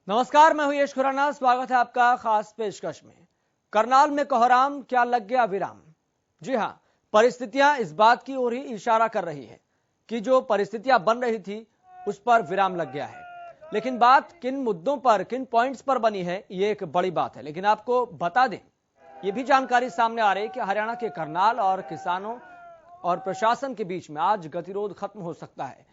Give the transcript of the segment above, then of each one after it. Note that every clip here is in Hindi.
नमस्कार, मैं हूं यश खुराना। स्वागत है आपका खास पेशकश में। करनाल में कोहराम, क्या लग गया विराम? जी हां, परिस्थितियां इस बात की ओर ही इशारा कर रही है कि जो परिस्थितियां बन रही थी उस पर विराम लग गया है। लेकिन बात किन मुद्दों पर, किन पॉइंट्स पर बनी है, ये एक बड़ी बात है। लेकिन आपको बता दें, ये भी जानकारी सामने आ रही है कि हरियाणा के करनाल और किसानों और प्रशासन के बीच में आज गतिरोध खत्म हो सकता है।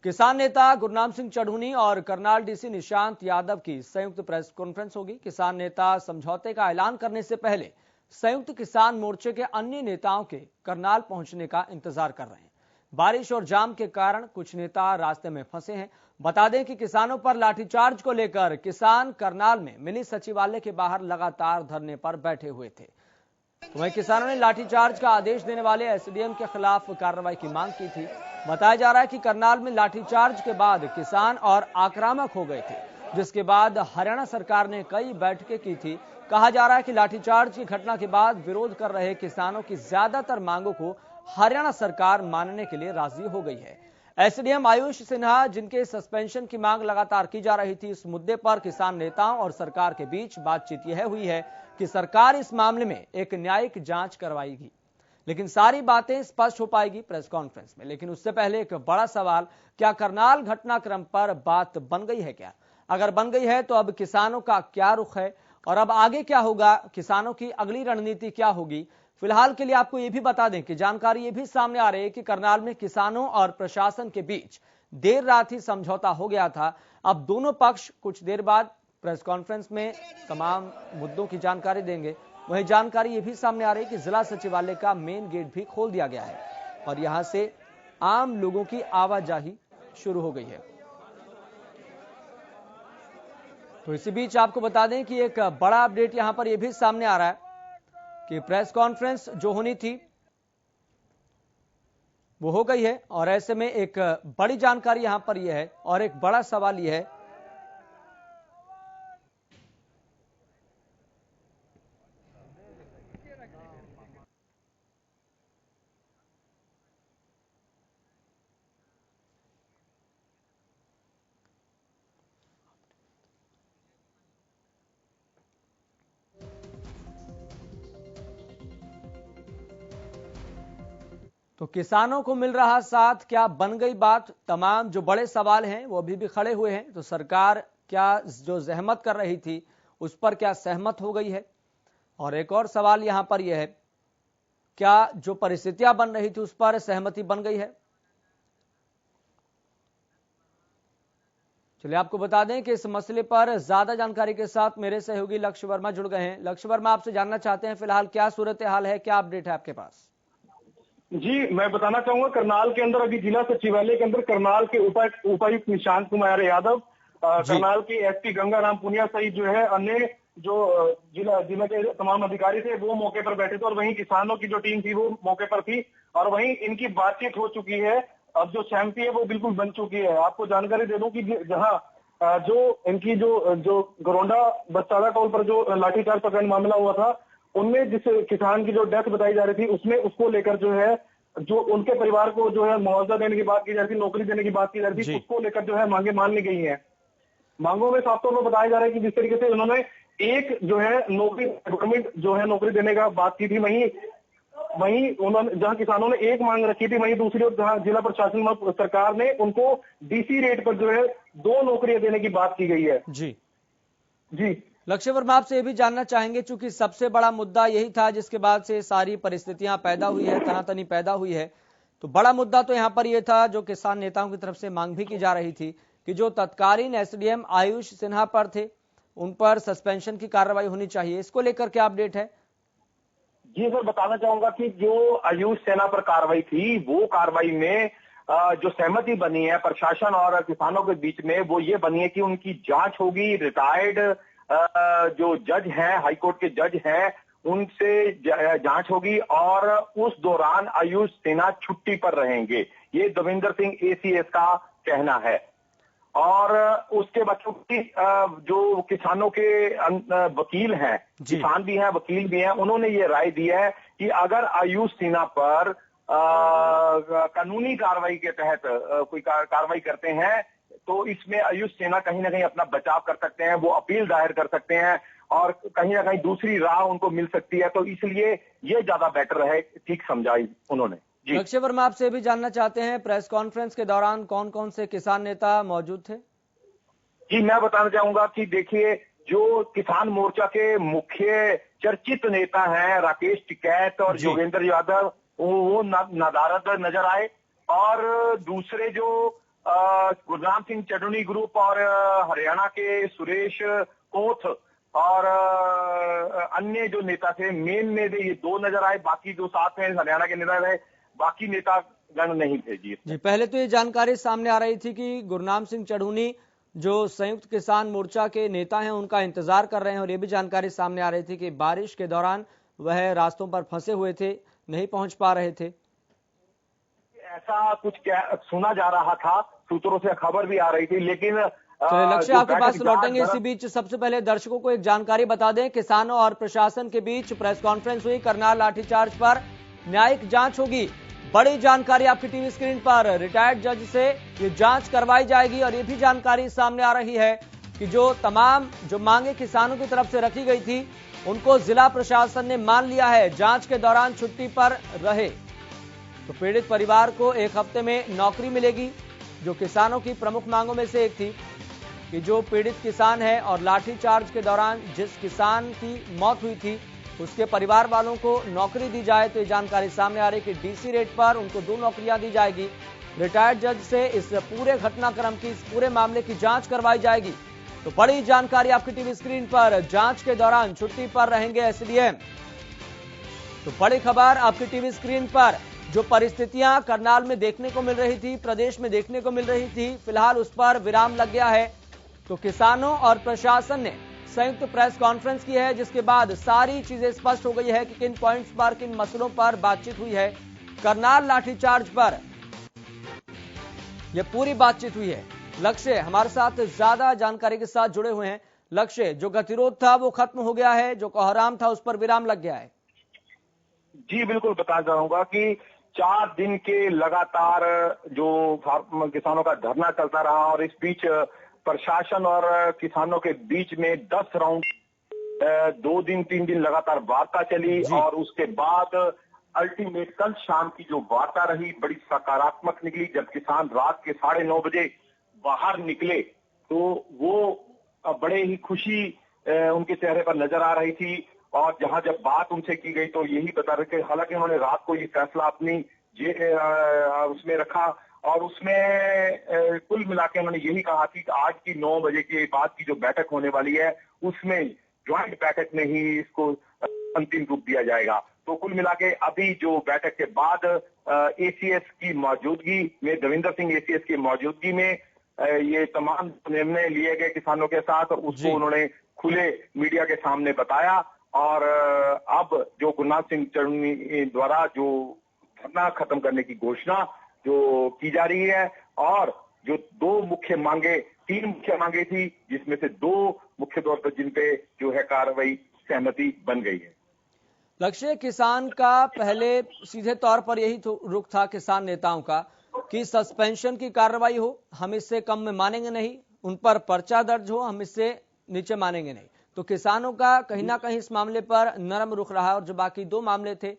किसान नेता गुरनाम सिंह चढ़ूनी और करनाल डीसी निशांत यादव की संयुक्त प्रेस कॉन्फ्रेंस होगी। किसान नेता समझौते का ऐलान करने से पहले संयुक्त किसान मोर्चे के अन्य नेताओं के करनाल पहुंचने का इंतजार कर रहे हैं। बारिश और जाम के कारण कुछ नेता रास्ते में फंसे हैं। बता दें कि किसानों पर लाठीचार्ज को लेकर किसान करनाल में मिनी सचिवालय के बाहर लगातार धरने पर बैठे हुए थे। वहीं किसानों ने लाठीचार्ज का आदेश देने वाले एसडीएम के खिलाफ कार्रवाई की मांग की थी। बताया जा रहा है कि करनाल में लाठीचार्ज के बाद किसान और आक्रामक हो गए थे, जिसके बाद हरियाणा सरकार ने कई बैठकें की थी। कहा जा रहा है कि लाठीचार्ज की घटना के बाद विरोध कर रहे किसानों की ज्यादातर मांगों को हरियाणा सरकार मानने के लिए राजी हो गई है। एसडीएम आयुष सिन्हा, जिनके सस्पेंशन की मांग लगातार की जा रही थी, इस मुद्दे पर किसान नेताओं और सरकार के बीच बातचीत यह हुई है कि सरकार इस मामले में एक न्यायिक जांच करवाएगी। लेकिन सारी बातें स्पष्ट हो पाएगी प्रेस कॉन्फ्रेंस में। लेकिन उससे पहले एक बड़ा सवाल, क्या करनाल घटनाक्रम पर बात बन गई है? क्या अगर बन गई है तो अब किसानों का क्या रुख है और अब आगे क्या होगा? किसानों की अगली रणनीति क्या होगी? फिलहाल के लिए आपको यह भी बता दें कि जानकारी यह भी सामने आ रही है कि करनाल में किसानों और प्रशासन के बीच देर रात ही समझौता हो गया था। अब दोनों पक्ष कुछ देर बाद प्रेस कॉन्फ्रेंस में तमाम मुद्दों की जानकारी देंगे। वहीं जानकारी यह भी सामने आ रही है कि जिला सचिवालय का मेन गेट भी खोल दिया गया है और यहां से आम लोगों की आवाजाही शुरू हो गई है। तो इसी बीच आपको बता दें कि एक बड़ा अपडेट यहां पर यह भी सामने आ रहा है कि प्रेस कॉन्फ्रेंस जो होनी थी वो हो गई है और ऐसे में एक बड़ी जानकारी यहां पर यह है और एक बड़ा सवाल यह है तो किसानों को मिल रहा साथ, क्या बन गई बात? तमाम जो बड़े सवाल हैं वो अभी भी खड़े हुए हैं। तो सरकार क्या जो जहमत कर रही थी उस पर क्या सहमत हो गई है? और एक और सवाल यहां पर यह है, क्या जो परिस्थितियां बन रही थी उस पर सहमति बन गई है? चलिए आपको बता दें कि इस मसले पर ज्यादा जानकारी के साथ मेरे सहयोगी लक्ष्य वर्मा जुड़ गए हैं। लक्ष्य वर्मा, आपसे जानना चाहते हैं फिलहाल क्या सूरत हाल है, क्या अपडेट है आपके पास? जी, मैं बताना चाहूंगा करनाल के अंदर अभी जिला सचिवालय के अंदर करनाल के उपायुक्त निशांत कुमार यादव, करनाल के एसपी गंगाराम पुनिया सहित जो है अन्य जो जिला के तमाम अधिकारी थे वो मौके पर बैठे थे और वहीं किसानों की जो टीम थी वो मौके पर थी और वहीं इनकी बातचीत हो चुकी है। अब जो सहमति है वो बिल्कुल बन चुकी है। आपको जानकारी दे दूं कि जहां जो इनकी जो गरोंडा बस्ताड़ा टोल पर जो लाठीचार्ज प्रकरण मामला हुआ था उनमें जिस किसान की जो डेथ बताई जा रही थी उसमें उसको लेकर जो है जो उनके परिवार को जो है मुआवजा देने की बात की जा रही थी, नौकरी देने की बात की जा रही थी, उसको लेकर जो है मांगे मान ली गई हैं। मांगों में साफ तौर पर बताया जा रहा है कि जिस तरीके से उन्होंने एक जो है नौकरी, गवर्नमेंट जो है नौकरी देने का बात की थी, वहीं उन्होंने जहां किसानों ने एक मांग रखी थी, वहीं दूसरी ओर जहां जिला प्रशासन सरकार ने उनको डीसी रेट पर जो है 2 नौकरियां देने की बात की गई है। जी लक्ष्य वर्मा, आपसे ये भी जानना चाहेंगे, चूंकि सबसे बड़ा मुद्दा यही था जिसके बाद से सारी परिस्थितियां पैदा हुई है, तनातनी पैदा हुई है। तो बड़ा मुद्दा तो यहां पर यह था जो किसान नेताओं की तरफ से मांग भी की जा रही थी कि जो तत्कालीन एसडीएम आयुष सिन्हा पर थे उन पर सस्पेंशन की कार्रवाई होनी चाहिए। इसको लेकर क्या अपडेट है? जी सर, बताना चाहूंगा कि जो आयुष सेना पर कार्रवाई थी वो कार्रवाई में जो सहमति बनी है प्रशासन और किसानों के बीच में वो ये बनी है कि उनकी जांच होगी। रिटायर्ड जो जज हैं, हाईकोर्ट के जज हैं, उनसे जांच होगी और उस दौरान आयुष सिन्हा छुट्टी पर रहेंगे। ये देवेंद्र सिंह एसीएस का कहना है। और उसके बच्चों की जो किसानों के वकील हैं, किसान भी हैं वकील भी हैं, उन्होंने ये राय दी है कि अगर आयुष सिन्हा पर कानूनी कार्रवाई के तहत कोई कार्रवाई करते हैं तो इसमें आयुष सेना कहीं ना कहीं अपना बचाव कर सकते हैं, वो अपील दायर कर सकते हैं और कहीं ना कहीं दूसरी राह उनको मिल सकती है। तो इसलिए ये ज्यादा बेटर है, ठीक समझाई उन्होंने। जी लक्ष्य वर्मा, आपसे भी जानना चाहते हैं, प्रेस कॉन्फ्रेंस के दौरान कौन कौन से किसान नेता मौजूद थे? जी, मैं बताना चाहूंगा कि देखिए, जो किसान मोर्चा के मुख्य चर्चित नेता हैं राकेश टिकैत और जी। योगेंद्र यादव, वो नदारद नजर आए। और दूसरे जो गुरनाम सिंह चढ़नी ग्रुप और हरियाणा के सुरेश कोथ और अन्य जो नेता थे, मेन में ये दो नजर आए। बाकी जो साथ हैं हरियाणा के नेता रहे, बाकी नेता गण नहीं थे। जी पहले तो ये जानकारी सामने आ रही थी कि गुरनाम सिंह चढ़ूनी जो संयुक्त किसान मोर्चा के नेता हैं उनका इंतजार कर रहे हैं, और ये भी जानकारी सामने आ रही थी कि बारिश के दौरान वह रास्तों पर फंसे हुए थे, नहीं पहुंच पा रहे थे। ऐसा कुछ सुना जा रहा था, सूत्रों से खबर भी आ रही थी, लेकिन चलिए लक्ष्य, आपके पास लौटेंगे। इसी बीच सबसे पहले दर्शकों को एक जानकारी बता दें, किसानों और प्रशासन के बीच प्रेस कॉन्फ्रेंस हुई। करनाल लाठीचार्ज पर न्यायिक जांच होगी। बड़ी जानकारी आपकी टीवी स्क्रीन पर। रिटायर्ड जज से ये जांच करवाई जाएगी, और ये भी जानकारी सामने आ रही है कि जो तमाम मांगे किसानों की तरफ से रखी गई थी उनको जिला प्रशासन ने मान लिया है। जांच के दौरान छुट्टी पर रहे तो पीड़ित परिवार को 1 हफ्ते में नौकरी मिलेगी। जो किसानों की प्रमुख मांगों में से एक थी कि जो पीड़ित किसान है और लाठीचार्ज के दौरान जिस किसान की मौत हुई थी उसके परिवार वालों को नौकरी दी जाए। तो ये जानकारी सामने आ रही है कि डीसी रेट पर उनको 2 नौकरियां दी जाएगी। रिटायर्ड जज से इस पूरे घटनाक्रम की, इस पूरे मामले की जांच करवाई जाएगी। तो बड़ी जानकारी आपकी टीवी स्क्रीन पर। जांच के दौरान छुट्टी पर रहेंगे एसडीएम। तो बड़ी खबर आपकी टीवी स्क्रीन पर। जो परिस्थितियां करनाल में देखने को मिल रही थी, प्रदेश में देखने को मिल रही थी, फिलहाल उस पर विराम लग गया है। तो किसानों और प्रशासन ने संयुक्त प्रेस कॉन्फ्रेंस की है, जिसके बाद सारी चीजें स्पष्ट हो गई है कि किन पॉइंट्स पर, किन मसलों पर बातचीत हुई है। करनाल लाठीचार्ज पर यह पूरी बातचीत हुई है। लक्ष्य हमारे साथ ज्यादा जानकारी के साथ जुड़े हुए हैं। लक्ष्य, जो गतिरोध था वो खत्म हो गया है, जो कोहराम था उस पर विराम लग गया है? जी बिल्कुल, बताना चाहूंगा कि 4 दिन के लगातार जो किसानों का धरना चलता रहा, और इस बीच प्रशासन और किसानों के बीच में 10 राउंड 2 दिन 3 दिन लगातार वार्ता चली, और उसके बाद अल्टीमेट कल शाम की जो वार्ता रही बड़ी सकारात्मक निकली। जब किसान रात के 9:30 बजे बाहर निकले तो वो बड़े ही खुशी उनके चेहरे पर नजर आ रही थी। और जहां जब बात उनसे की गई तो यही बता रहे थे, हालांकि उन्होंने रात को ये फैसला अपनी उसमें रखा, और उसमें कुल मिला के उन्होंने यही कहा कि आज की 9 बजे के बाद की जो बैठक होने वाली है उसमें ज्वाइंट बैठक में ही इसको अंतिम रूप दिया जाएगा। तो कुल मिला के अभी जो बैठक के बाद एसीएस की मौजूदगी में, देवेंद्र सिंह एसीएस की मौजूदगी में ये तमाम निर्णय लिए गए किसानों के साथ, उसको उन्होंने खुले मीडिया के सामने बताया। और अब जो गुरनाम सिंह चढ़नी द्वारा जो धरना खत्म करने की घोषणा जो की जा रही है, और जो 2 मुख्य मांगे, 3 मुख्य मांगे थी, जिसमें से 2 मुख्य तौर पर जिन पे जो है कार्रवाई सहमति बन गई है। लक्ष्य, किसान का पहले सीधे तौर पर यही रुख था किसान नेताओं का कि सस्पेंशन की कार्रवाई हो, हम इससे कम में मानेंगे नहीं, उन पर पर्चा दर्ज हो, हम इससे नीचे मानेंगे नहीं। तो किसानों का कहीं ना कहीं इस मामले पर नरम रुख रहा, और जो बाकी 2 मामले थे,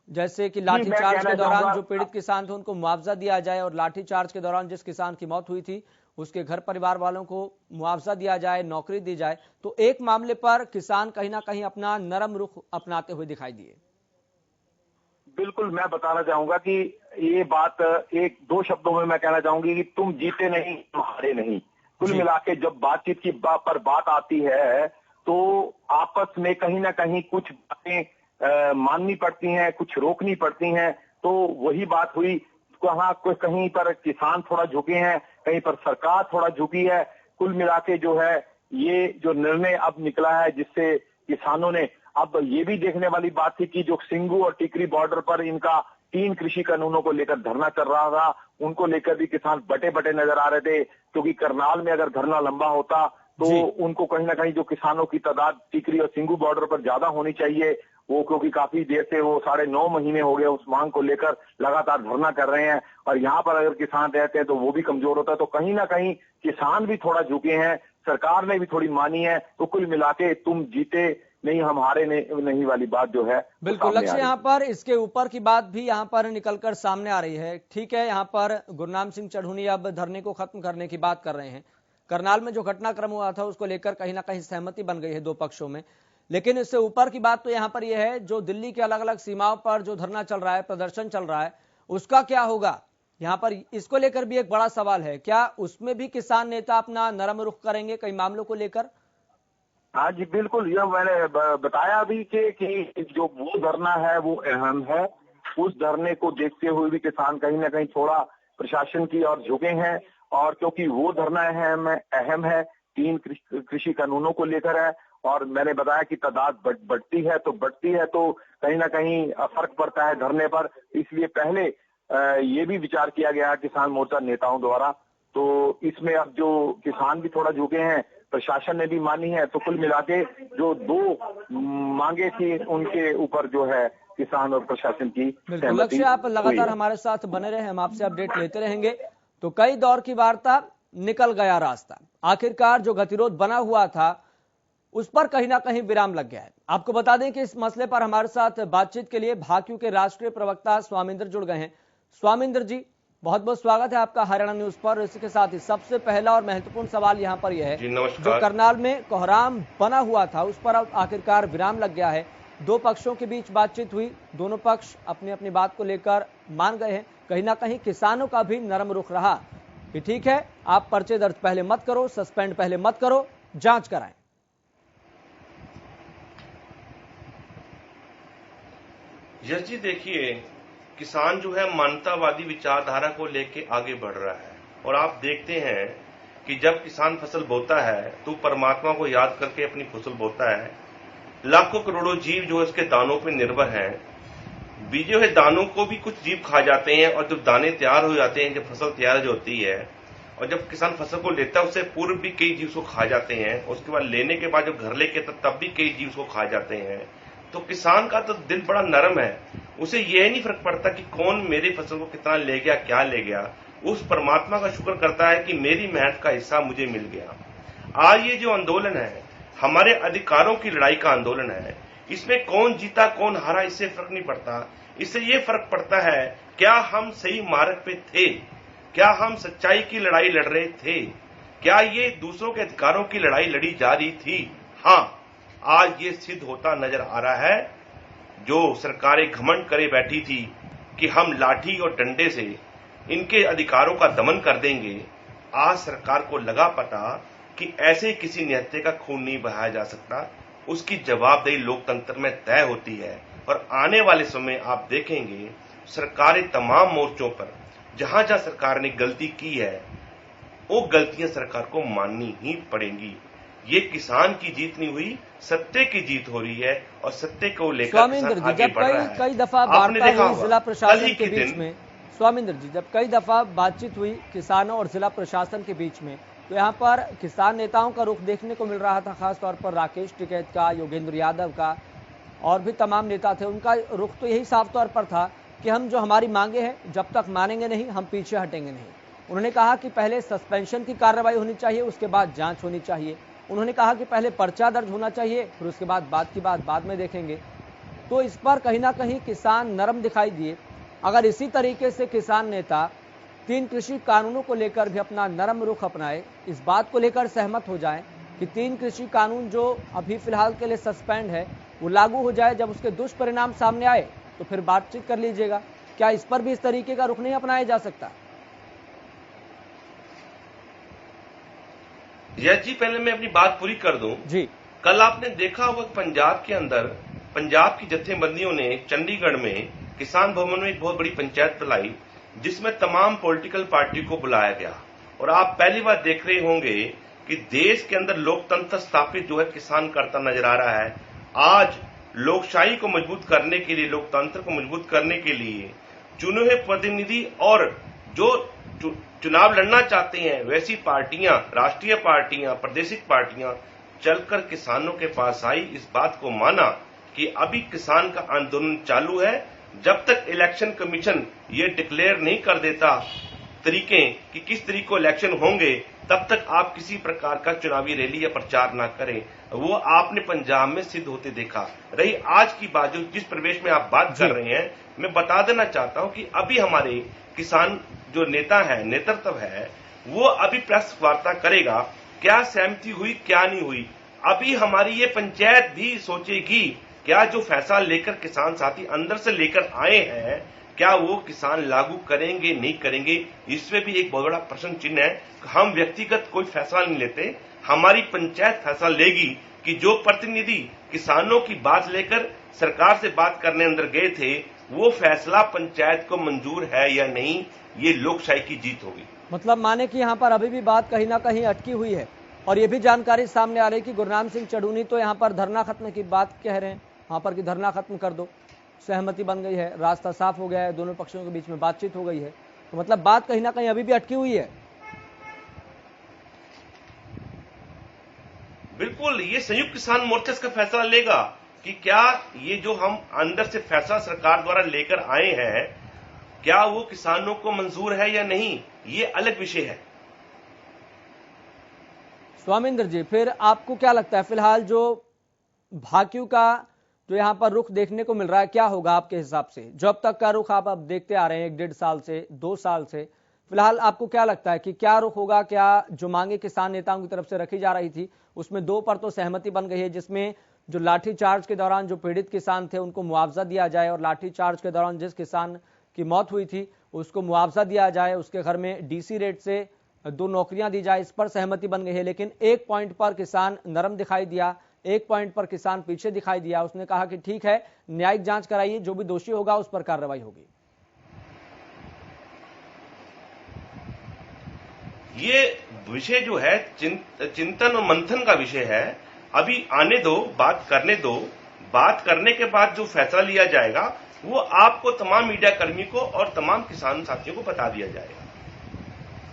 जैसे कि लाठीचार्ज के दौरान जो पीड़ित किसान थे उनको मुआवजा दिया जाए, और लाठीचार्ज के दौरान जिस किसान की मौत हुई थी उसके घर परिवार वालों को मुआवजा दिया जाए, नौकरी दी जाए। तो एक मामले पर किसान कहीं ना कहीं अपना नरम रुख अपनाते हुए दिखाई दिए। बिल्कुल, मैं बताना चाहूंगा कि ये बात 1-2 शब्दों में मैं कहना चाहूंगी कि तुम जीते नहीं, तुम हारे नहीं। कुल मिला के जब बातचीत की पर बात आती है तो आपस में कहीं ना कहीं कुछ बातें माननी पड़ती हैं, कुछ रोकनी पड़ती हैं। तो वही बात हुई। कहीं पर किसान थोड़ा झुके हैं, कहीं पर सरकार थोड़ा झुकी है। कुल मिला के जो है ये जो निर्णय अब निकला है, जिससे किसानों ने, अब ये भी देखने वाली बात थी कि जो सिंगू और टिकरी बॉर्डर पर इनका 3 कृषि कानूनों को लेकर धरना चल रहा था, उनको लेकर भी किसान बटे बटे नजर आ रहे थे। क्योंकि करनाल में अगर धरना लंबा होता तो उनको कहीं ना कहीं जो किसानों की तादाद टिकरी और सिंगू बॉर्डर पर ज्यादा होनी चाहिए, वो क्योंकि काफी देर से वो 9.5 महीने हो गए उस मांग को लेकर लगातार धरना कर रहे हैं, और यहाँ पर अगर किसान रहते हैं तो वो भी कमजोर होता है। तो कहीं ना कहीं किसान भी थोड़ा झुके हैं, सरकार ने भी थोड़ी मानी है, तो कुल मिला के तुम जीते नहीं हम हारे नहीं वाली बात जो है बिल्कुल लक्ष्य यहाँ पर इसके ऊपर की बात भी यहाँ पर निकलकर सामने आ रही है। ठीक है, यहाँ पर गुरनाम सिंह चढ़ूनी अब धरने को खत्म करने की बात कर रहे हैं। करनाल में जो घटनाक्रम हुआ था उसको लेकर कहीं ना कहीं सहमति बन गई है दो पक्षों में, लेकिन इससे ऊपर की बात तो यहाँ पर यह है जो दिल्ली के अलग अलग सीमाओं पर जो धरना चल रहा है, प्रदर्शन चल रहा है, उसका क्या होगा यहाँ पर, इसको लेकर भी एक बड़ा सवाल है। क्या उसमें भी किसान नेता अपना नरम रुख करेंगे कई मामलों को लेकर? हाँ जी बिल्कुल, यह मैंने बताया अभी कि जो वो धरना है वो अहम है। उस धरने को देखते हुए भी किसान कहीं ना कहीं थोड़ा प्रशासन की ओर झुके हैं, और क्योंकि वो धरना अहम है 3 कृषि कानूनों को लेकर है, और मैंने बताया कि तादाद बढ़ती है तो कहीं ना कहीं फर्क पड़ता है धरने पर। इसलिए पहले ये भी विचार किया गया किसान मोर्चा नेताओं द्वारा, तो इसमें अब जो किसान भी थोड़ा झुके हैं, प्रशासन ने भी मानी है, तो कुल मिला के जो 2 मांगे थी उनके ऊपर जो है किसान और प्रशासन की बिल्कुल लक्ष्य, आप लगातार हमारे साथ बने रहे, हम आपसे अपडेट लेते रहेंगे। तो कई दौर की वार्ता, निकल गया रास्ता, आखिरकार जो गतिरोध बना हुआ था उस पर कहीं ना कहीं विराम लग गया है। आपको बता दें कि इस मसले पर हमारे साथ बातचीत के लिए भाकियू के राष्ट्रीय प्रवक्ता स्वामिंदर जुड़ गए हैं। स्वामिंदर जी, बहुत बहुत स्वागत है आपका हरियाणा न्यूज पर। इसके साथ ही सबसे पहला और महत्वपूर्ण सवाल यहाँ पर यह है, जो करनाल में कोहराम बना हुआ था उस पर अब आखिरकार विराम लग गया है। 2 पक्षों के बीच बातचीत हुई, दोनों पक्ष अपनी अपनी बात को लेकर मान गए हैं। कहीं ना कहीं किसानों का भी नरम रुख रहा कि ठीक है, आप पर्चे दर्ज पहले मत करो, सस्पेंड पहले मत करो, जांच कराएं। यश जी देखिए, किसान जो है मानवतावादी विचारधारा को लेके आगे बढ़ रहा है, और आप देखते हैं कि जब किसान फसल बोता है तो परमात्मा को याद करके अपनी फसल बोता है। लाखों करोड़ों जीव जो इसके दानों पे निर्भर हैं, बीजे हुए दानों को भी कुछ जीव खा जाते हैं, और जब दाने तैयार हो जाते हैं, जब फसल तैयार हो होती है, और जब किसान फसल को लेता है उससे पूर्व भी कई जीव उसको खा जाते हैं, उसके बाद लेने के बाद जब घर लेके तब भी कई जीव उसको खा जाते हैं। तो किसान का तो दिल बड़ा नरम है, उसे यह नहीं फर्क पड़ता कि कौन मेरी फसल को कितना ले गया, क्या ले गया। उस परमात्मा का शुक्र करता है कि मेरी मेहनत का हिस्सा मुझे मिल गया। आज ये जो आंदोलन है हमारे अधिकारों की लड़ाई का आंदोलन है, इसमें कौन जीता कौन हारा इससे फर्क नहीं पड़ता। इससे ये फर्क पड़ता है क्या हम सही मार्ग पे थे, क्या हम सच्चाई की लड़ाई लड़ रहे थे, क्या ये दूसरों के अधिकारों की लड़ाई लड़ी जा रही थी। हाँ, आज ये सिद्ध होता नजर आ रहा है। जो सरकारें घमंड करे बैठी थी कि हम लाठी और डंडे से इनके अधिकारों का दमन कर देंगे, आज सरकार को लगा पता कि ऐसे किसी निहत्थे का खून नहीं बहाया जा सकता। उसकी जवाबदेही लोकतंत्र में तय होती है, और आने वाले समय आप देखेंगे सरकारें तमाम मोर्चों पर जहां जहां सरकार ने गलती की है वो गलतियां सरकार को माननी ही पड़ेंगी। ये किसान की जीत नहीं हुई, सत्य की जीत हो रही है, और सत्य को लेकर स्वामिंदर जी, जब कई दफा वार्ता हुई जिला प्रशासन के बीच में, स्वामिंदर जी जब कई दफा बातचीत हुई किसानों और जिला प्रशासन के बीच में, तो यहाँ पर किसान नेताओं का रुख देखने को मिल रहा था, खासतौर पर राकेश टिकैत का, योगेंद्र यादव का, और भी तमाम नेता थे। उनका रुख तो यही साफ तौर पर था कि हम जो हमारी मांगे हैं जब तक मानेंगे नहीं, हम पीछे हटेंगे नहीं। उन्होंने कहा कि पहले सस्पेंशन की कार्रवाई होनी चाहिए, उसके बाद जांच होनी चाहिए। उन्होंने कहा कि पहले पर्चा दर्ज होना चाहिए, फिर उसके बाद बात की बात बाद में देखेंगे। तो इस पर कहीं ना कहीं किसान नरम दिखाई दिए। अगर इसी तरीके से किसान नेता 3 कृषि कानूनों को लेकर भी अपना नरम रुख अपनाए, इस बात को लेकर सहमत हो जाएं कि 3 कृषि कानून जो अभी फिलहाल के लिए सस्पेंड है वो लागू हो जाए, जब उसके दुष्परिणाम सामने आए तो फिर बातचीत कर लीजिएगा। क्या इस पर भी इस तरीके का रुख नहीं अपनाया जा सकता? यश जी, पहले मैं अपनी बात पूरी कर दूं जी। कल आपने देखा होगा पंजाब के अंदर पंजाब की जत्थेबंदियों ने चंडीगढ़ में किसान भवन में एक बहुत बड़ी पंचायत बुलाई, जिसमें तमाम पॉलिटिकल पार्टी को बुलाया गया। और आप पहली बार देख रहे होंगे कि देश के अंदर लोकतंत्र स्थापित जो है किसान करता नजर आ रहा है। आज लोकशाही को मजबूत करने के लिए, लोकतंत्र को मजबूत करने के लिए चुने हुए प्रतिनिधि और जो चुनाव लड़ना चाहते हैं वैसी पार्टियां, राष्ट्रीय पार्टियां, प्रादेशिक पार्टियां चलकर किसानों के पास आई, इस बात को माना कि अभी किसान का आंदोलन चालू है। जब तक इलेक्शन कमीशन ये डिक्लेयर नहीं कर देता तरीके कि किस तरीके को इलेक्शन होंगे, तब तक आप किसी प्रकार का चुनावी रैली या प्रचार ना करें। वो आपने पंजाब में सिद्ध होते देखा। रही आज की बात, जो जिस प्रवेश में आप बात कर रहे हैं, मैं बता देना चाहता हूं कि अभी हमारे किसान जो नेता है, नेतृत्व है, वो अभी प्रेस वार्ता करेगा, क्या सहमति हुई क्या नहीं हुई। अभी हमारी ये पंचायत भी सोचेगी क्या जो फैसला लेकर किसान साथी अंदर से लेकर आए हैं, क्या वो किसान लागू करेंगे नहीं करेंगे, इसमें भी एक बहुत बड़ा प्रश्न चिन्ह है। हम व्यक्तिगत कोई फैसला नहीं लेते, हमारी पंचायत फैसला लेगी कि जो प्रतिनिधि किसानों की बात लेकर सरकार से बात करने अंदर गए थे, वो फैसला पंचायत को मंजूर है या नहीं, ये लोकशाही की जीत होगी। मतलब माने कि यहाँ पर अभी भी बात कहीं ना कहीं अटकी हुई है। और ये भी जानकारी सामने आ रही है कि गुरनाम सिंह चढ़ूनी तो यहाँ पर धरना खत्म की बात कह रहे हैं, वहां पर कि धरना खत्म कर दो, सहमति बन गई है, रास्ता साफ हो गया है, दोनों पक्षों के बीच में बातचीत हो गई है। तो मतलब बात कहीं ना कहीं अभी भी अटकी हुई है। बिल्कुल, ये संयुक्त किसान मोर्चा का फैसला लेगा कि क्या ये जो हम अंदर से फैसला सरकार द्वारा लेकर आए हैं, क्या वो किसानों को मंजूर है या नहीं, ये अलग विषय है। स्वामिंद्र जी, फिर आपको क्या लगता है फिलहाल जो भाकियू का जो यहाँ पर रुख देखने को मिल रहा है, क्या होगा आपके हिसाब से? जब तक का रुख आप अब देखते आ रहे हैं 1-1.5 साल से 2 साल से, फिलहाल आपको क्या लगता है कि क्या रुख होगा? क्या जो मांगे किसान नेताओं की तरफ से रखी जा रही थी उसमें 2 पर तो सहमति बन गई है, जिसमें जो लाठीचार्ज के दौरान जो पीड़ित किसान थे उनको मुआवजा दिया जाए और लाठीचार्ज के दौरान जिस किसान की मौत हुई थी उसको मुआवजा दिया जाए, उसके घर में डीसी रेट से 2 नौकरियां दी जाए, इस पर सहमति बन गई है। लेकिन एक पॉइंट पर किसान नरम दिखाई दिया, एक पॉइंट पर किसान पीछे दिखाई दिया। उसने कहा कि ठीक है, न्यायिक जांच कराइए, जो भी दोषी होगा उस पर कार्रवाई होगी। ये विषय जो है चिंतन और मंथन का विषय है। अभी आने दो, बात करने दो, बात करने के बाद जो फैसला लिया जाएगा वो आपको तमाम मीडिया कर्मी को और तमाम किसान साथियों को बता दिया जाएगा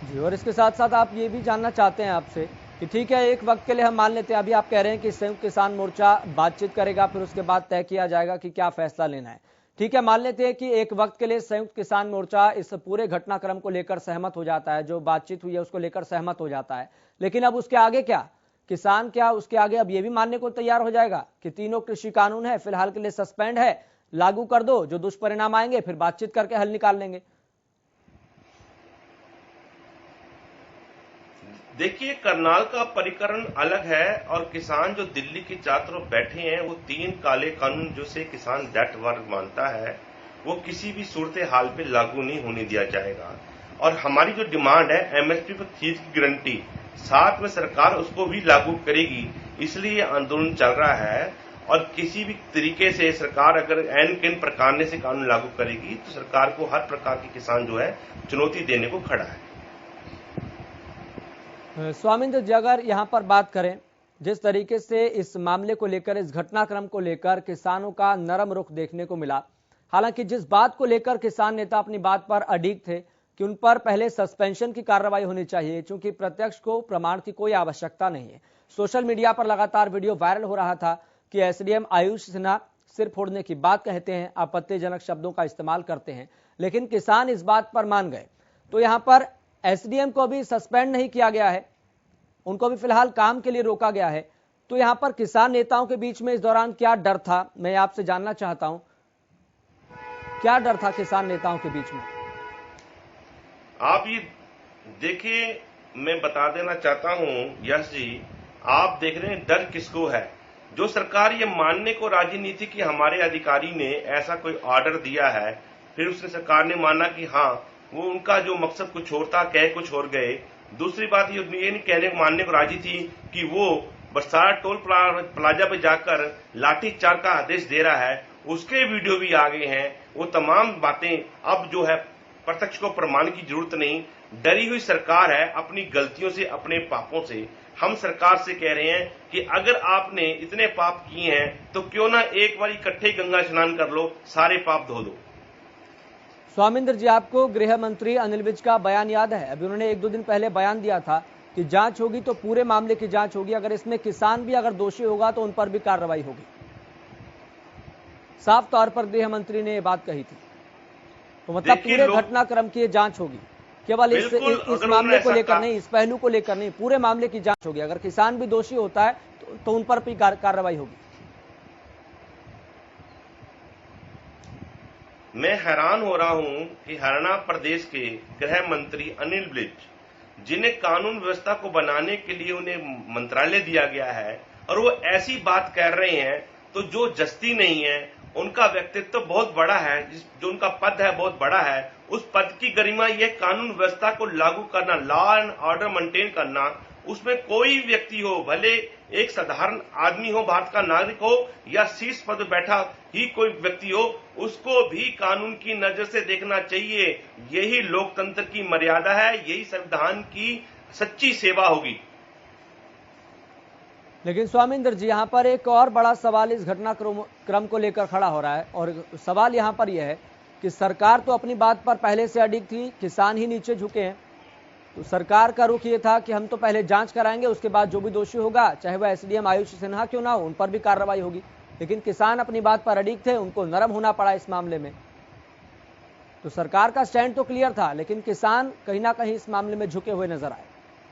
जी। और इसके साथ साथ आप ये भी जानना चाहते हैं आपसे कि ठीक है, एक वक्त के लिए हम मान लेते हैं, अभी आप कह रहे हैं कि संयुक्त किसान मोर्चा बातचीत करेगा, फिर उसके बाद तय किया जाएगा कि क्या फैसला लेना है। ठीक है, मान लेते हैं कि एक वक्त के लिए संयुक्त किसान मोर्चा इस पूरे घटनाक्रम को लेकर सहमत हो जाता है, जो बातचीत हुई है उसको लेकर सहमत हो जाता है। लेकिन अब उसके आगे क्या? किसान क्या उसके आगे अब ये भी मानने को तैयार हो जाएगा कि तीनों कृषि कानून है फिलहाल के लिए सस्पेंड है, लागू कर दो, जो दुष्परिणाम आएंगे फिर बातचीत करके हल निकाल लेंगे। देखिए, करनाल का परिकरण अलग है और किसान जो दिल्ली की चारों तरफ बैठे हैं, वो 3 काले कानून जो से किसान दैट वर्ग मानता है, वो किसी भी सूरत हाल पे लागू नहीं होने दिया जाएगा। और हमारी जो डिमांड है एमएसपी पर खरीद की गारंटी, साथ में सरकार उसको भी लागू करेगी, इसलिए आंदोलन चल रहा है। और किसी भी तरीके से सरकार अगर किन प्रकार से कानून लागू करेगी तो सरकार को हर प्रकार के किसान जो है चुनौती देने को खड़ा है। स्वामिंद्र जी, अगर यहाँ पर बात करें जिस तरीके से इस मामले को लेकर, इस घटनाक्रम को लेकर किसानों का नरम रुख देखने को मिला, हालांकि जिस बात को लेकर किसान नेता अपनी बात पर अडिग थे कि उन पर पहले सस्पेंशन की कार्रवाई होनी चाहिए, क्योंकि प्रत्यक्ष को प्रमाण की कोई आवश्यकता नहीं है। सोशल मीडिया पर लगातार वीडियो वायरल हो रहा था कि एसडीएम आयुष सिन्हा सिर फोड़ने की बात कहते हैं, आपत्तिजनक शब्दों का इस्तेमाल करते हैं, लेकिन किसान इस बात पर मान गए। तो यहाँ पर एसडीएम को भी सस्पेंड नहीं किया गया है, उनको भी फिलहाल काम के लिए रोका गया है। तो यहाँ पर किसान नेताओं के बीच में इस दौरान क्या डर था, मैं आपसे जानना चाहता हूं, क्या डर था किसान नेताओं के बीच में? आप ये देखिए, मैं बता देना चाहता हूं यश जी, आप देख रहे हैं डर किसको है। जो सरकार ये मानने को राजी नहीं थी कि हमारे अधिकारी ने ऐसा कोई ऑर्डर दिया है, फिर उसने सरकार ने माना कि हाँ, वो उनका जो मकसद कुछ और था, कह कुछ और गए। दूसरी बात ये नहीं कहने को मानने को राजी थी कि वो बरसात टोल प्लाजा पे जाकर लाठीचार्ज का आदेश दे रहा है, उसके वीडियो भी आ गए हैं। वो तमाम बातें अब जो है प्रत्यक्ष को प्रमाण की जरूरत नहीं। डरी हुई सरकार है अपनी गलतियों से, अपने पापों से। हम सरकार से कह रहे हैं कि अगर आपने इतने पाप किए हैं तो क्यों ना एक बार इकट्ठे गंगा स्नान कर लो, सारे पाप धो दो। स्वामिंद्र जी, आपको गृह मंत्री अनिल विज का बयान याद है? अभी उन्होंने 1-2 दिन पहले बयान दिया था कि जांच होगी तो पूरे मामले की जांच होगी, अगर इसमें किसान भी अगर दोषी होगा तो उन पर भी कार्रवाई होगी। साफ तौर पर गृह मंत्री ने यह बात कही थी। तो मतलब पूरे घटनाक्रम की जांच होगी। केवल इस मामले को लेकर नहीं, इस पहलू को लेकर नहीं, पूरे मामले की जांच होगी। अगर किसान भी दोषी होता है तो उन पर भी कार्रवाई होगी। मैं हैरान हो रहा हूं कि हरियाणा प्रदेश के गृह मंत्री अनिल विज, जिन्हें कानून व्यवस्था को बनाने के लिए उन्हें मंत्रालय दिया गया है, और वो ऐसी बात कह रहे हैं तो जो जस्ती नहीं है। उनका व्यक्तित्व बहुत बड़ा है, जो उनका पद है बहुत बड़ा है। उस पद की गरिमा यह कानून व्यवस्था को लागू करना, लॉ एंड ऑर्डर मेंटेन करना। उसमें कोई व्यक्ति हो, भले एक साधारण आदमी हो, भारत का नागरिक हो, या शीर्ष पद पर बैठा ही कोई व्यक्ति हो, उसको भी कानून की नजर से देखना चाहिए। यही लोकतंत्र की मर्यादा है, यही संविधान की सच्ची सेवा होगी। लेकिन स्वामिंदर जी, यहाँ पर एक और बड़ा सवाल इस घटनाक्रम को लेकर खड़ा हो रहा है, और सवाल यहाँ पर यह है कि सरकार तो अपनी बात पर पहले से अडिग थी, किसान ही नीचे झुके हैं। तो सरकार का रुख ये था कि हम तो पहले जांच कराएंगे, उसके बाद जो भी दोषी होगा, चाहे वह एसडीएम आयुष सिन्हा क्यों ना हो, उन पर भी कार्रवाई होगी। लेकिन किसान अपनी बात पर अडिग थे, उनको नरम होना पड़ा इस मामले में। तो सरकार का स्टैंड तो क्लियर था, लेकिन किसान कहीं ना कहीं इस मामले में झुके हुए नजर आए।